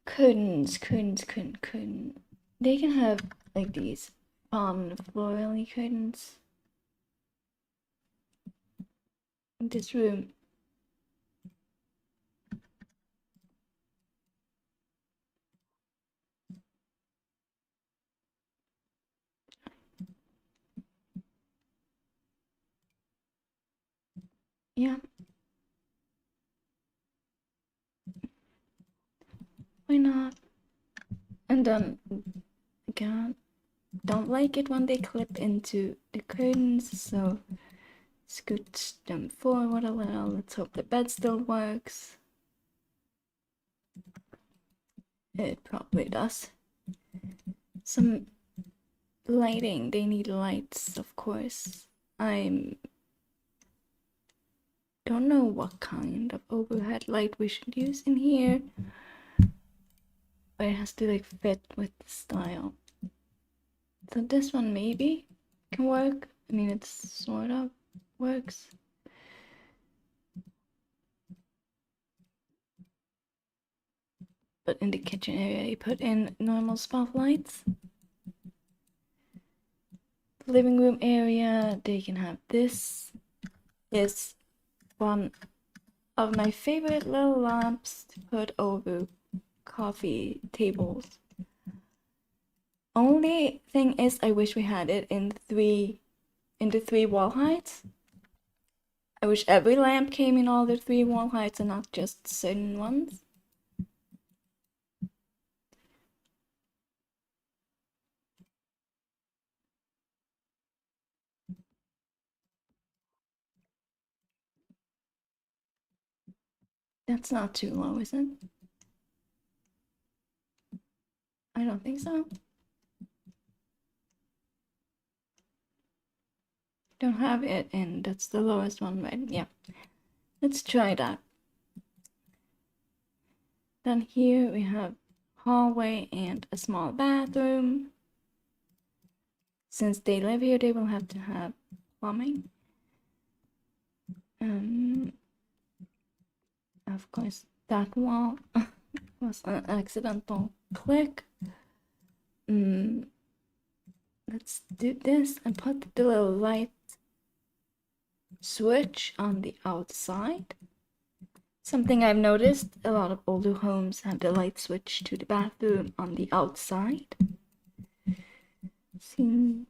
curtains. They can have like these fun florally curtains in this room. Yeah. Why not? And then again, don't like it when they clip into the curtains, so scoot them forward a little. Let's hope the bed still works. It probably does. Some lighting, they need lights, of course. I don't know what kind of overhead light we should use in here, but it has to like fit with the style. So this one maybe can work. I mean, it sort of works. But in the kitchen area, you put in normal spotlights. The living room area, they can have this. Is one of my favorite little lamps to put over coffee tables. Only thing is, I wish we had it in the three wall heights. I wish every lamp came in all the 3 wall heights and not just certain ones. That's not too low, is it? I don't think so. Don't have it in, that's the lowest one, right? Yeah. Let's try that. Then here we have hallway and a small bathroom. Since they live here, they will have to have plumbing. Of course, that wall was an accidental click. Let's do this and put the little light switch on the outside. Something I've noticed, a lot of older homes have the light switch to the bathroom on the outside. See?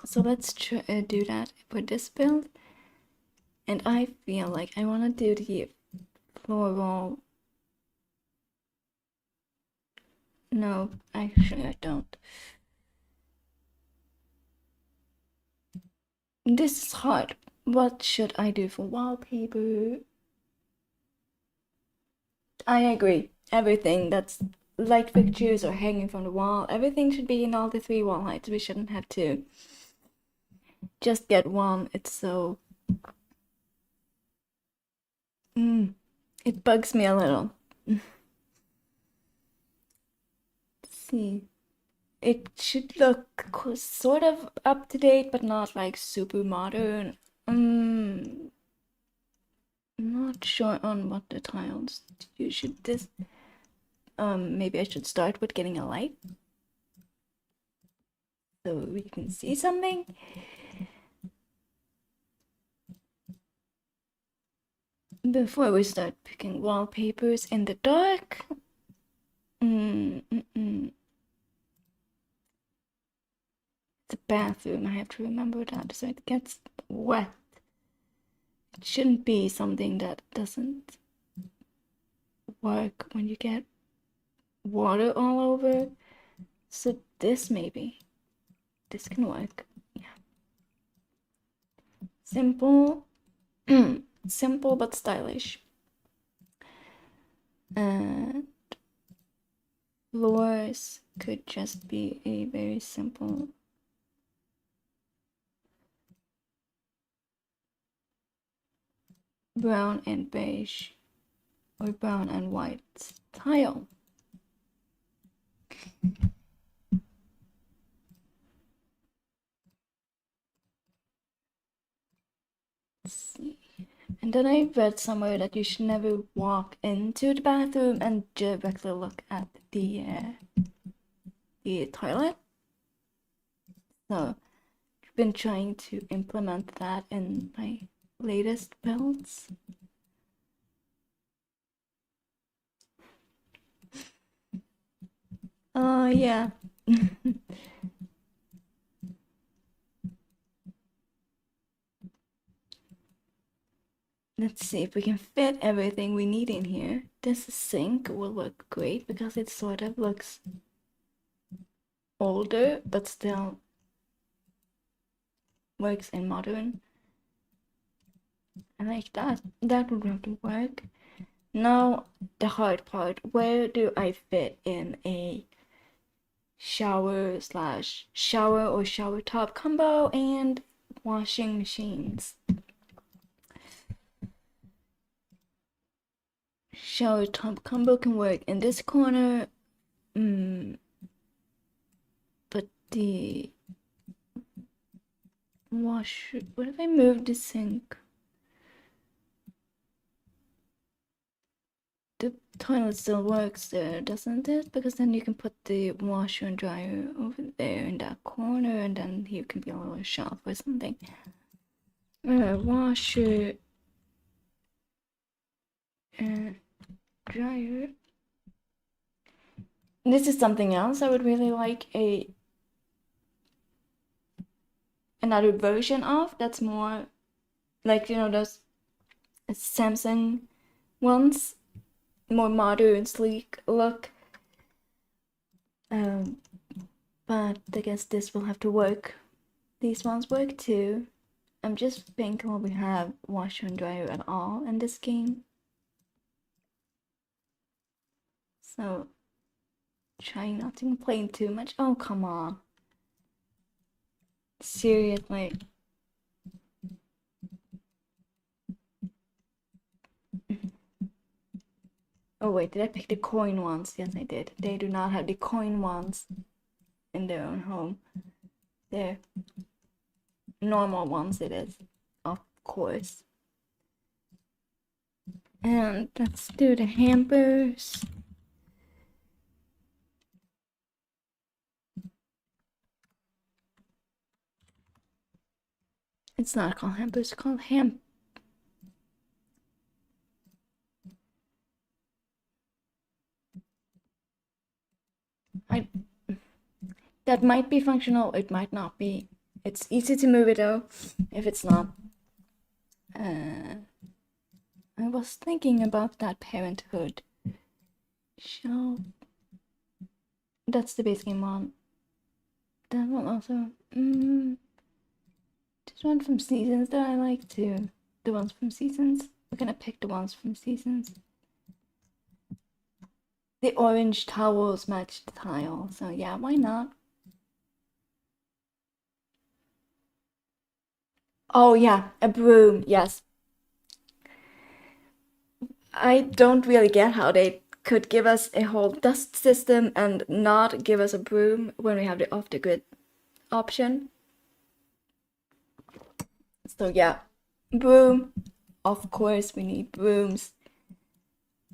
So let's do that for this build. And I feel like I want to do the floral. No, actually I don't. This is hard. What should I do for wallpaper? I agree. Everything that's light fixtures or hanging from the wall, everything should be in all the 3 wall heights. We shouldn't have to just get one. It's so... it bugs me a little. Let's see. it should look sort of up to date, but not like super modern. I'm not sure on what the tiles. You should this. Maybe I should start with getting a light so we can see something. Before we start picking wallpapers in the dark. The bathroom, I have to remember that so it gets wet. It shouldn't be something that doesn't work when you get water all over. So this maybe. This can work. Yeah. Simple. Simple but stylish. And floors could just be a very simple brown and beige or brown and white tile. Let's see. And then I read somewhere that you should never walk into the bathroom and directly look at the toilet. So I've been trying to implement that in my latest builds. Oh yeah. Let's see if we can fit everything we need in here. This sink will look great because it sort of looks older, but still works in modern. I like that. That would have to work. Now, the hard part. Where do I fit in a shower or shower top combo and washing machines? Shower top combo can work in this corner, but the washer. What if I move the sink? The toilet still works there, doesn't it? Because then you can put the washer and dryer over there in that corner, and then here can be a little shelf or something. Washer and dryer. This is something else I would really like another version of. That's more like, you know, those Samsung ones, more modern, sleek look. But I guess this will have to work. These ones work too. I'm just thinking we have washer and dryer at all in this game. So trying not to complain too much. Oh, come on. Seriously. Oh wait, did I pick the coin ones? Yes, I did. They do not have the coin ones in their own home. They're normal ones, it is, of course. And let's do the hampers. It's not called hampers, it's called that might be functional, it might not be. It's easy to move it though, if it's not. I was thinking about that parenthood shelf. That's the base game one. That one also. This one from Seasons that I like too. The ones from Seasons. We're gonna pick the ones from Seasons. The orange towels match the tile, so yeah, why not? Oh yeah, a broom, yes. I don't really get how they could give us a whole dust system and not give us a broom when we have the off-the-grid option. So yeah, broom. Of course, we need brooms.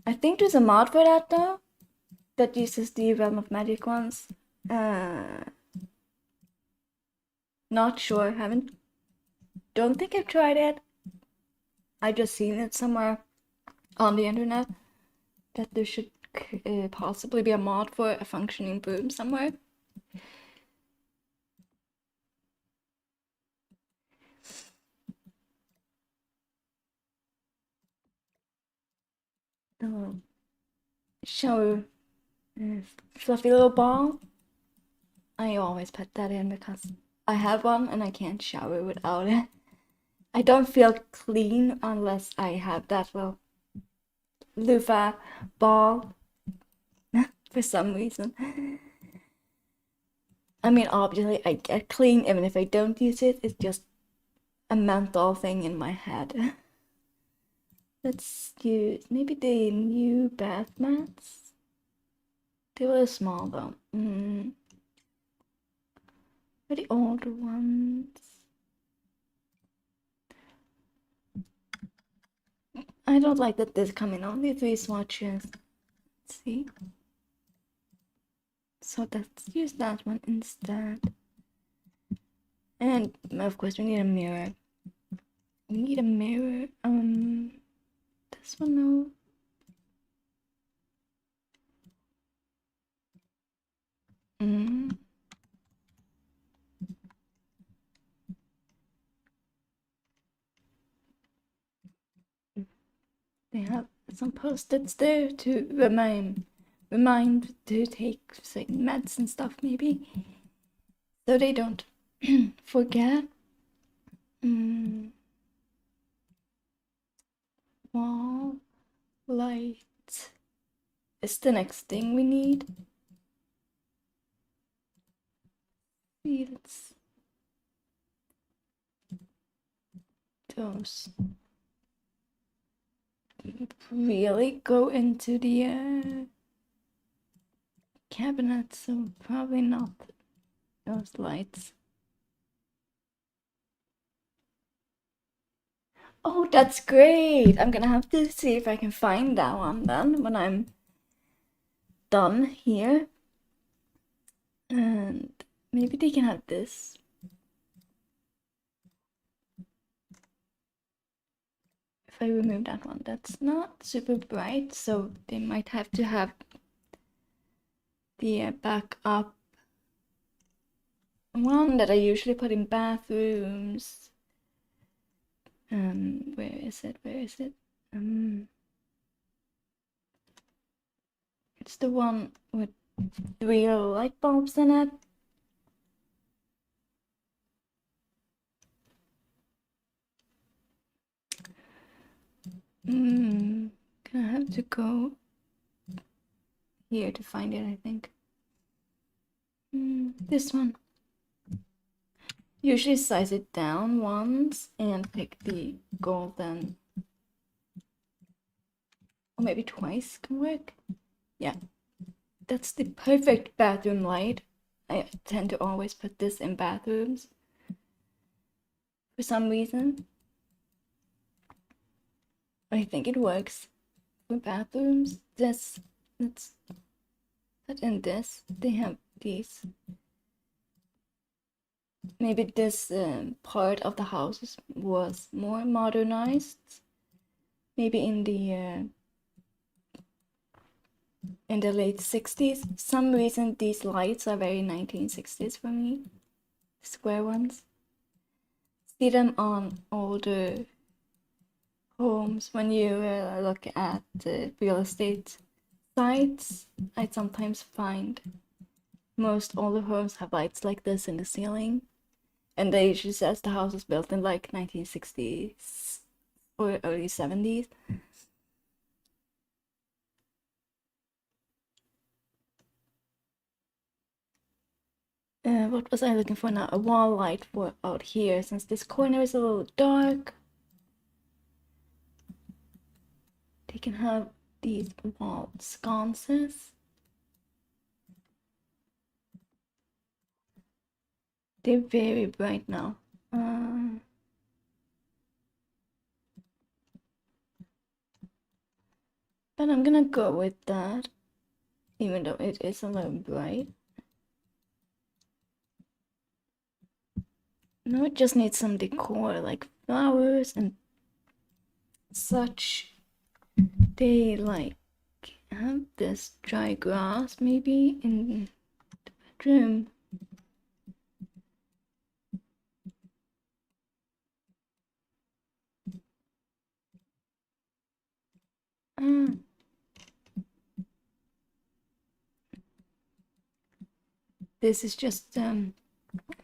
I think there's a mod for that though, that uses the Realm of Magic ones. Not sure. Don't think I've tried it. I just seen it somewhere on the internet that there should possibly be a mod for a functioning broom somewhere. The shower fluffy little ball. I always put that in because I have one and I can't shower without it. I don't feel clean unless I have that little loofah ball for some reason. I mean, obviously I get clean even if I don't use it. It's just a mental thing in my head. Let's use maybe the new bath mats. They were small though. But the older ones. I don't like that this come in only 3 swatches. Let's see. So let's use that one instead. And of course we need a mirror. We need a mirror. This one no. They have some post-its there to remind to take say meds and stuff maybe, so they don't forget. Wall light is the next thing we need. Let's those really go into the cabinet, so probably not those lights. Oh, that's great! I'm gonna have to see if I can find that one then when I'm done here. And maybe they can have this. If I remove that one, that's not super bright, so they might have to have the backup one that I usually put in bathrooms. Where is it? It's the one with 3 light bulbs in it. Gonna have to go here to find it, I think. This one. Usually size it down once and pick the golden, or maybe twice can work. Yeah, that's the perfect bathroom light. I tend to always put this in bathrooms for some reason. I think it works for bathrooms. Let's put in this. They have these. Maybe this part of the house was more modernized. Maybe in the late 60s. For some reason these lights are very 1960s for me. Square ones. See them on older homes when you look at real estate sites. I sometimes find most older homes have lights like this in the ceiling, and they usually says the house was built in like 1960s or early 70s. What was I looking for now? A wall light for out here, since this corner is a little dark. They can have these wall sconces. They're very bright now. But I'm gonna go with that, even though it is a little bright. No, it just needs some decor, like flowers and such. They like have this dry grass maybe in the bedroom. This is just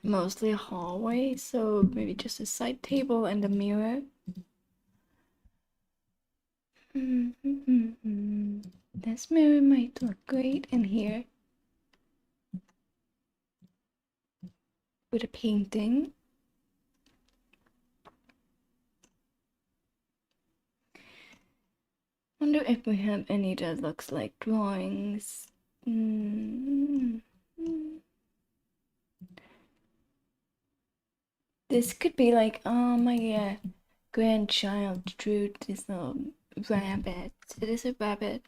mostly a hallway, so maybe just a side table and a mirror. This mirror might look great in here with a painting. Wonder if we have any that looks like drawings. This could be like, oh my grandchild drew this little rabbit. It is a rabbit.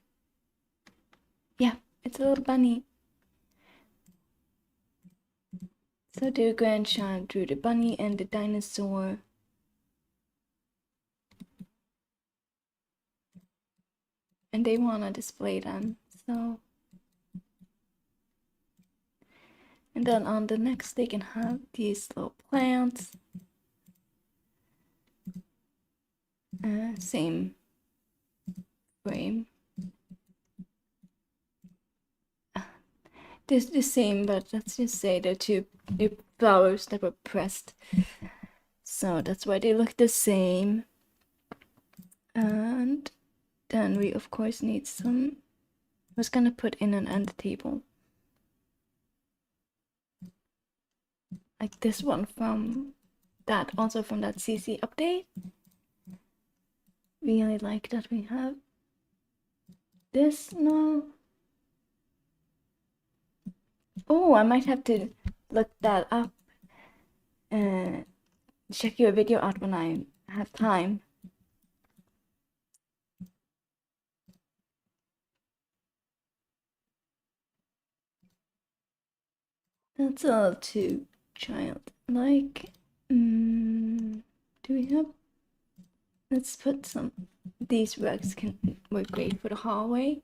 Yeah, it's a little bunny. So their grandchild drew the bunny and the dinosaur. And they wanna display them, so. And then on the next they can have these little plants. Same frame. This the same, but let's just say they're two flowers that were pressed. So that's why they look the same. And then we of course need some. I was gonna put in an end table. Like this one from that, also from that CC update. Really like that we have this now. Oh, I might have to look that up and check your video out when I have time. That's a little too childlike. Do we have? Let's put some. These rugs can work great for the hallway.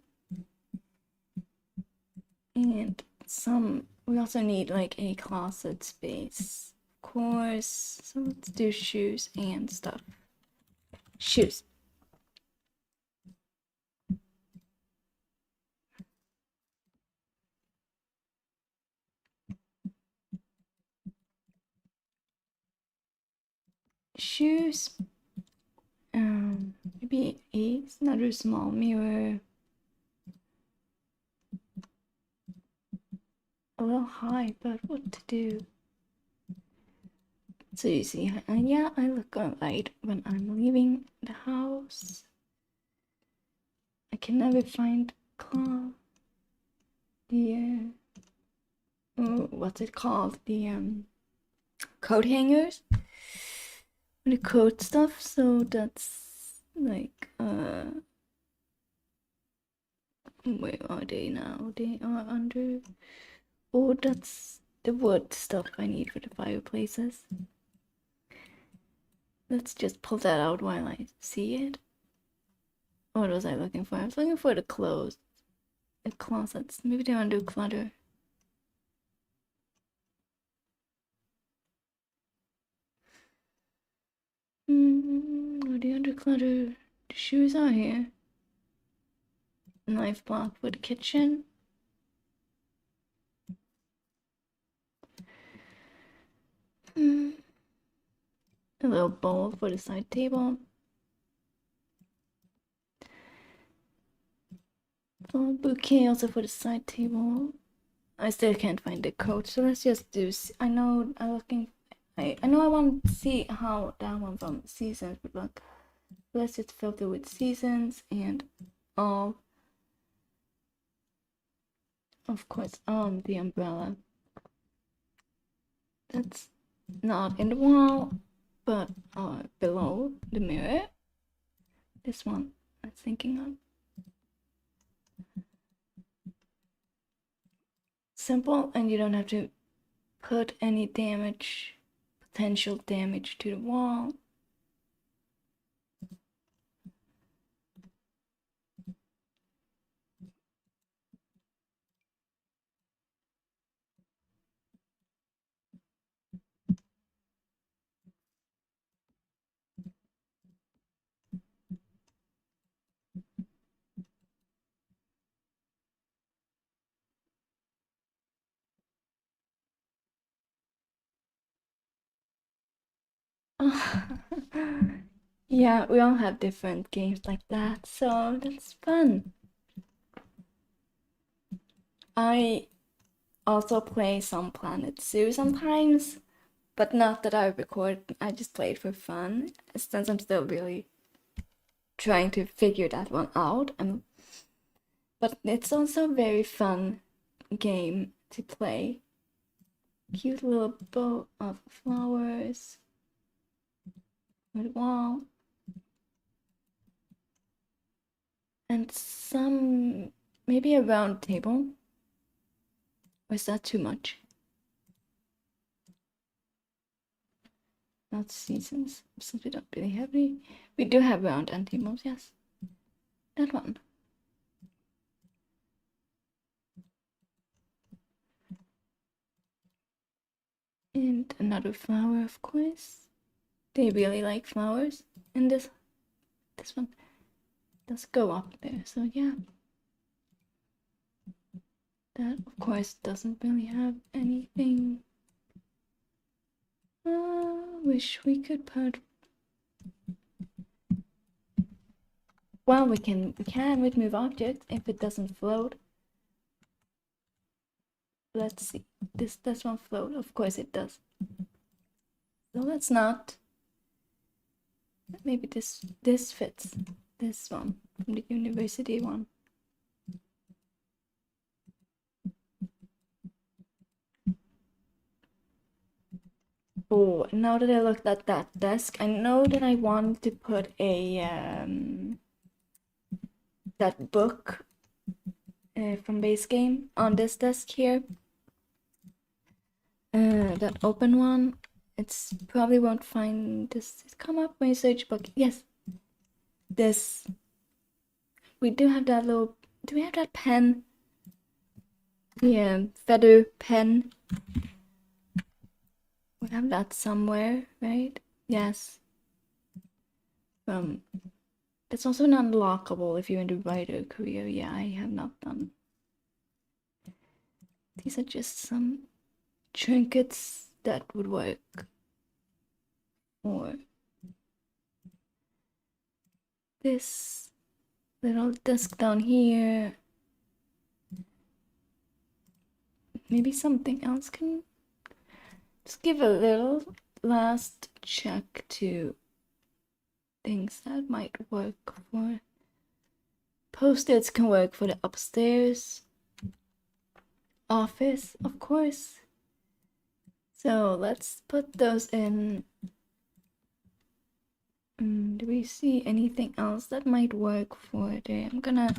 And some. We also need like a closet space, of course. So let's do shoes and stuff. Shoes. Shoes. Maybe another small mirror. A little high, but what to do? So you see, yeah, I look alright when I'm leaving the house. I can never find what's it called? The coat hangers. The coat stuff, so that's like where are they now? They are under. Oh, that's the wood stuff I need for the fireplaces. Let's just pull that out while I see it. What was I looking for? I was looking for the clothes. The closets. Maybe they want to do clutter. Are they under clutter? The shoes are here. Knife block for the kitchen. A little bowl for the side table. A little bouquet also for the side table. I still can't find the coat, so let's just do. I know I'm looking. I know I want to see how that one from Seasons would look. Let's just filter with Seasons and of course, on the umbrella. That's not in the wall, but below the mirror. This one I'm thinking of. Simple, and you don't have to put any damage, potential damage to the wall. Yeah, we all have different games like that, so that's fun. I also play some Planet Zoo sometimes, but not that I record. I just play it for fun, since I'm still really trying to figure that one out. But it's also a very fun game to play. Cute little bow of flowers with wall. And some, maybe a round table. Or is that too much? Not seasons. Since we don't really have any. We do have round end tables, yes. That one. And another flower, of course. They really like flowers. And this one does go up there, so yeah. That, of course, doesn't really have anything. Wish we could put. Well, we can with move objects if it doesn't float. Let's see. This one float. Of course it does. So let's not. Maybe this fits. This one from the university one. Oh, now that I looked at that desk, I know that I want to put a that book from base game on this desk here. That open one. It's probably won't find this. Come up when you search book. Yes, this. We do have that little. Do we have that pen? Yeah, feather pen. We have that somewhere, right? Yes. That's also not unlockable if you're in the writer career. Yeah, I have not done. These are just some trinkets that would work. Or this little desk down here. Maybe something else can just give a little last check to things that might work for. Post-its can work for the upstairs office, of course. So let's put those in. Do we see anything else that might work for there? I'm gonna.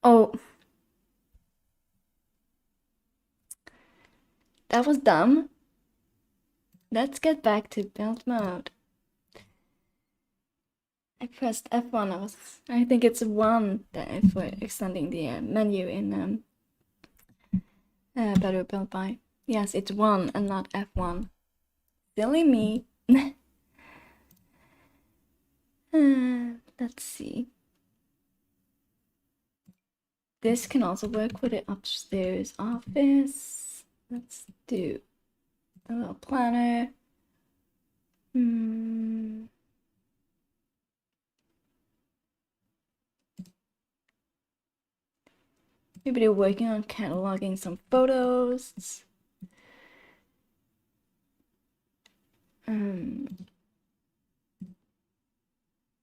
Oh, that was dumb. Let's get back to build mode. I pressed F1. I think it's 1 for extending the menu in Better Build By. Yes, it's 1 and not F1. Silly me. Let's see. This can also work for the upstairs office. Let's do a little planner. Maybe they're working on cataloging some photos.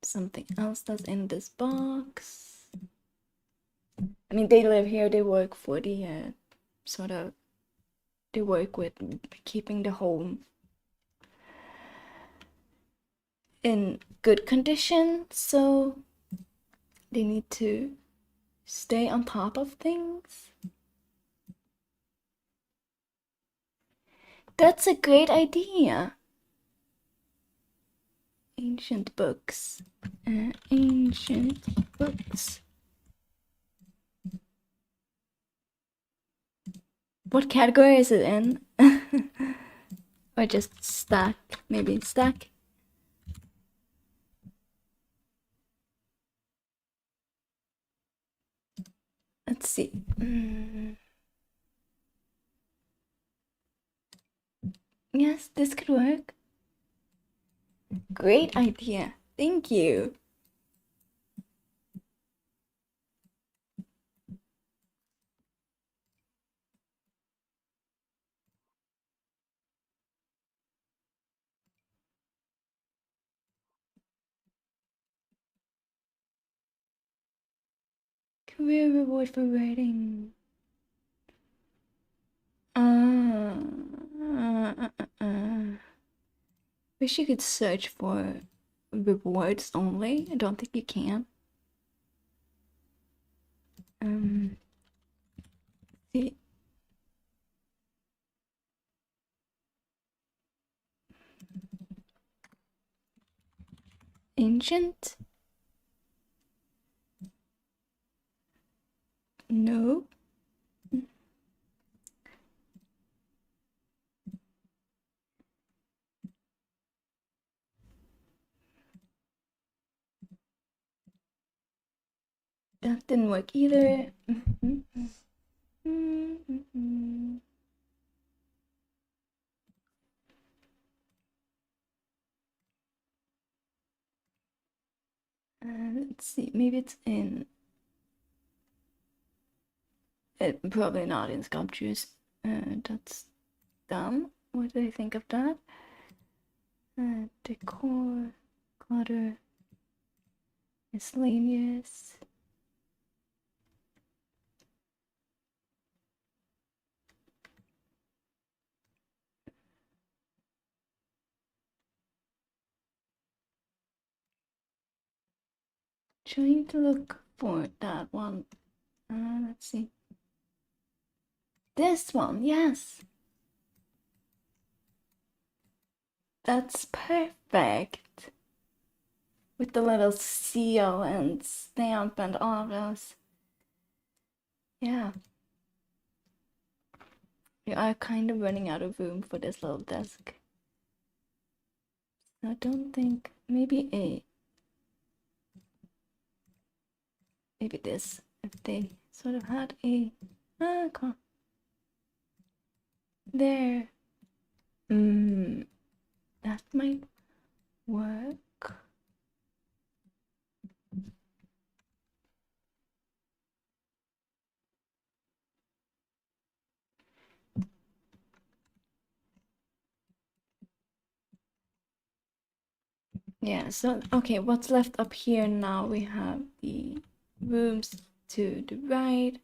Something else that's in this box. I mean, they live here, they work for the sort of, they work with keeping the home in good condition, so they need to stay on top of things. That's a great idea. Ancient books. Ancient books. What category is it in? Or just stack? Maybe stack? Let's see. Yes, this could work. Great idea. Thank you. Career reward for writing. Wish you could search for rewards only. I don't think you can. See. Ancient? No. That didn't work either. Let's see, maybe it's in. Probably not in sculptures. That's dumb. What do I think of that? Decor, clutter, miscellaneous. Trying to look for that one. Let's see. This one, yes. That's perfect. With the little seal and stamp and all of those. Yeah. We are kind of running out of room for this little desk. I don't think, maybe this, if they sort of had a, come on. There. That might work. Yeah, so, okay, what's left up here now? We have the rooms to the right.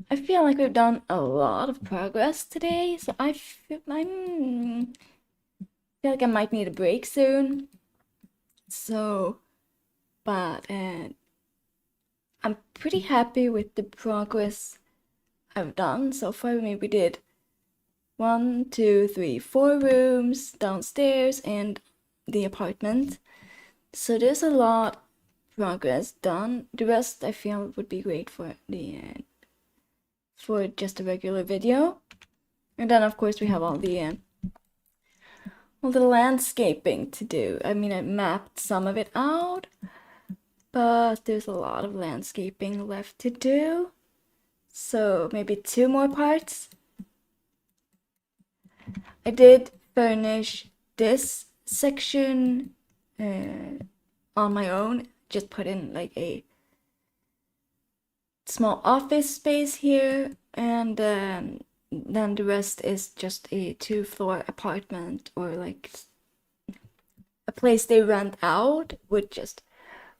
I feel like we've done a lot of progress today, so I feel like I might need a break soon. So, but I'm pretty happy with the progress I've done so far. Maybe we did 1, 2, 3, 4 rooms downstairs and the apartment. So there's a lot progress done. The rest I feel would be great for the for just a regular video. And then of course we have all the landscaping to do. I mean, I mapped some of it out, but there's a lot of landscaping left to do. So maybe 2 more parts. I did furnish this section on my own. Just put in like a small office space here, and then the rest is just a 2-floor apartment, or like a place they rent out with just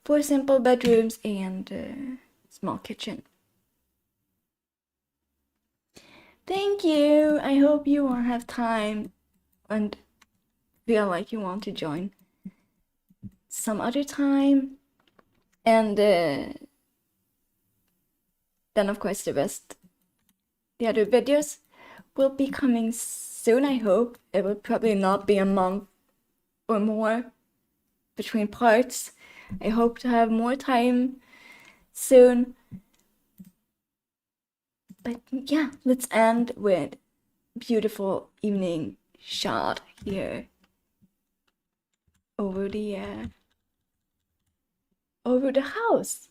4 simple bedrooms and a small kitchen. Thank you. I hope you will have time and feel like you want to join some other time. And then of course the other videos will be coming soon, I hope. It will probably not be a month or more between parts. I hope to have more time soon. But yeah, let's end with beautiful evening shot here over the house.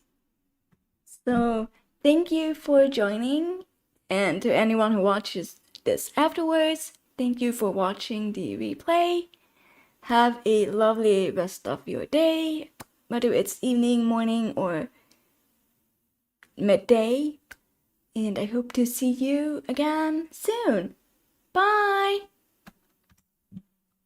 So thank you for joining, and to anyone who watches this afterwards, thank you for watching the replay. Have a lovely rest of your day, whether it's evening, morning, or midday. And I hope to see you again soon. Bye!